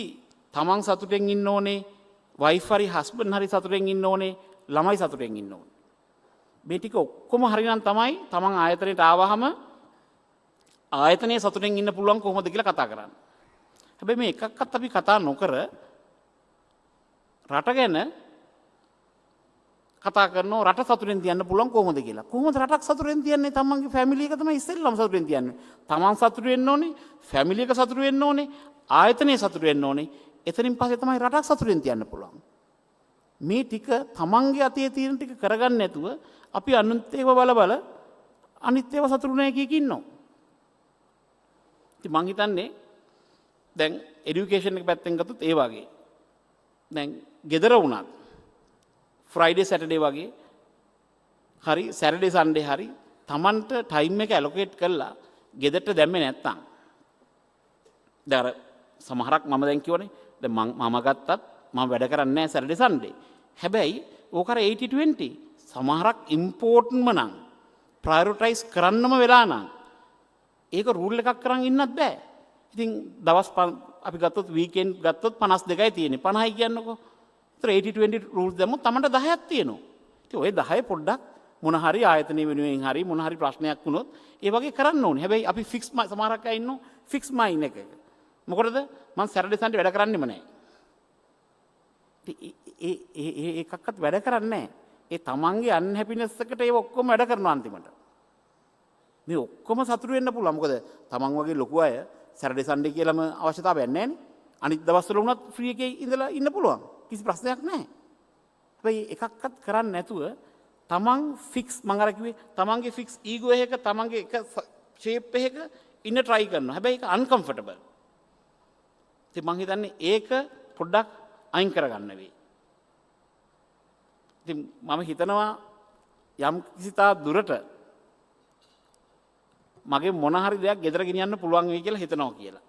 තමන් සතුටෙන් ඉන්න ඕනේ, වයිෆ් හරි හස්බන්ඩ් හරි සතුටෙන් ඉන්න ඕනේ, ළමයි සතුටෙන් ඉන්න ඕනේ. මේ ටික ඔක්කොම හරිනම් තමයි තමන් ආයතනයට ආවහම ආයතනයේ සතුටෙන් ඉන්න පුළුවන් කොහොමද කියලා කතා කරන්නේ. හැබැයි මේ එකක්වත් අපි කතා නොකර රට ගැන කතා කරනවා, රට සතුටෙන් තියන්න පුළුවන් කොහොමද කියලා. කොහොමද රටක් සතුටෙන් තියන්නේ? තමන්ගේ ෆැමිලි එක තමයි ඉස්සෙල්ලම සතුටෙන් තියන්නේ. තමන් සතුට වෙන්න ඕනේ, ෆැමිලි එක සතුට වෙන්න ඕනේ, ආයතනයේ සතුට වෙන්න ඕනේ. එතනින් පස්සේ තමයි රටක් සතුටෙන් තියන්න පුළුවන්. මේ ටික තමන්ගේ අතේ තියෙන ටික කරගන්න නැතුව අපි අනුත් ඒව බල අනිත් ඒවා සතුටු නැහැ කිය ඉන්නවා. ඉතින් මං හිතන්නේ දැන් এডুকেෂන් එක පැත්තෙන් ගත්තොත් ඒ වගේ. දැන් ගෙදර වුණත් ෆ්‍රයිඩේ සැටර්ඩේ වගේ හරි සැටර්ඩේ සන්ඩේ හරි තමන්ට ටයිම් එක ඇලොකේට් කරලා ගෙදරට දැම්මේ නැත්තම් දැන් අර සමහරක් මම දැන් කියවනේ දැන් මම ගත්තත් මම වැඩ කරන්නේ නැහැ සැටර්ඩේ සන්ඩේ. හැබැයි ඕක අර 80-20 සමහරක් ඉම්පෝර්ටන්ට්ම නම් ප්‍රයොරිටයිස් කරන්නම වෙලා නම් ඒක රූල් එකක් කරන් ඉන්නත් බෑ. ඉතින් දවස් අපි ගත්තොත් වීකෙන්ඩ් ගත්තොත් 52යි තියෙන්නේ. 50යි කියන්නකෝ. ඒතර 80-20 රූල්ස් දැම්මොත් තමන්ට 10ක් තියෙනවා. ඉතින් ওই 10 පොඩ්ඩක් මොන හරි ආයතනයේ වෙනුවෙන් හරි මොන හරි ප්‍රශ්නයක් වුණොත් ඒ වගේ කරන්න ඕනේ. හැබැයි අපි ෆික්ස් සමහරක් අය ඉන්නෝ ෆික්ස් මයින් එකක. මොකටද? මම සැටර්ඩේ සන්ඩේ වැඩ කරන්නෙම නැහැ. ඒ එකක්වත් වැඩ කරන්නේ නැහැ. ඒ තමන්ගේ අන්හැපිනස් එකට ඒ ඔක්කොම වැඩ කරනවා අන්තිමට. මේ ඔක්කොම සතුටු වෙන්න පුළුවන්. මොකද තමන් වගේ ලොකු අය සැටර්ඩේ සන්ඩේ කියලාම අවශ්‍යතාවයක් නැහැ නේ. අනිත් දවස්වල වුණත් ෆ්‍රී එකේ ඉඳලා ඉන්න පුළුවන්. කිසි ප්‍රශ්නයක් නැහැ. හැබැයි එකක්වත් කරන්නේ නැතුව තමන් ෆික්ස් මම අර කිව්වේ තමන්ගේ ෆික්ස් ඊගෝ එක තමන්ගේ එක ෂේප් එකක ඉන්න try කරනවා. හැබැයි ඒක uncomfortable. ඉතින් මං හිතන්නේ ඒක පොඩ්ඩක් අයින් කරගන්න වෙයි. ඉතින් මම හිතනවා යම් කිසි තා දුරට මගේ මොන හරි දෙයක් ගෙදර ගෙනියන්න පුළුවන් වෙයි කියලා හිතනවා කියලා.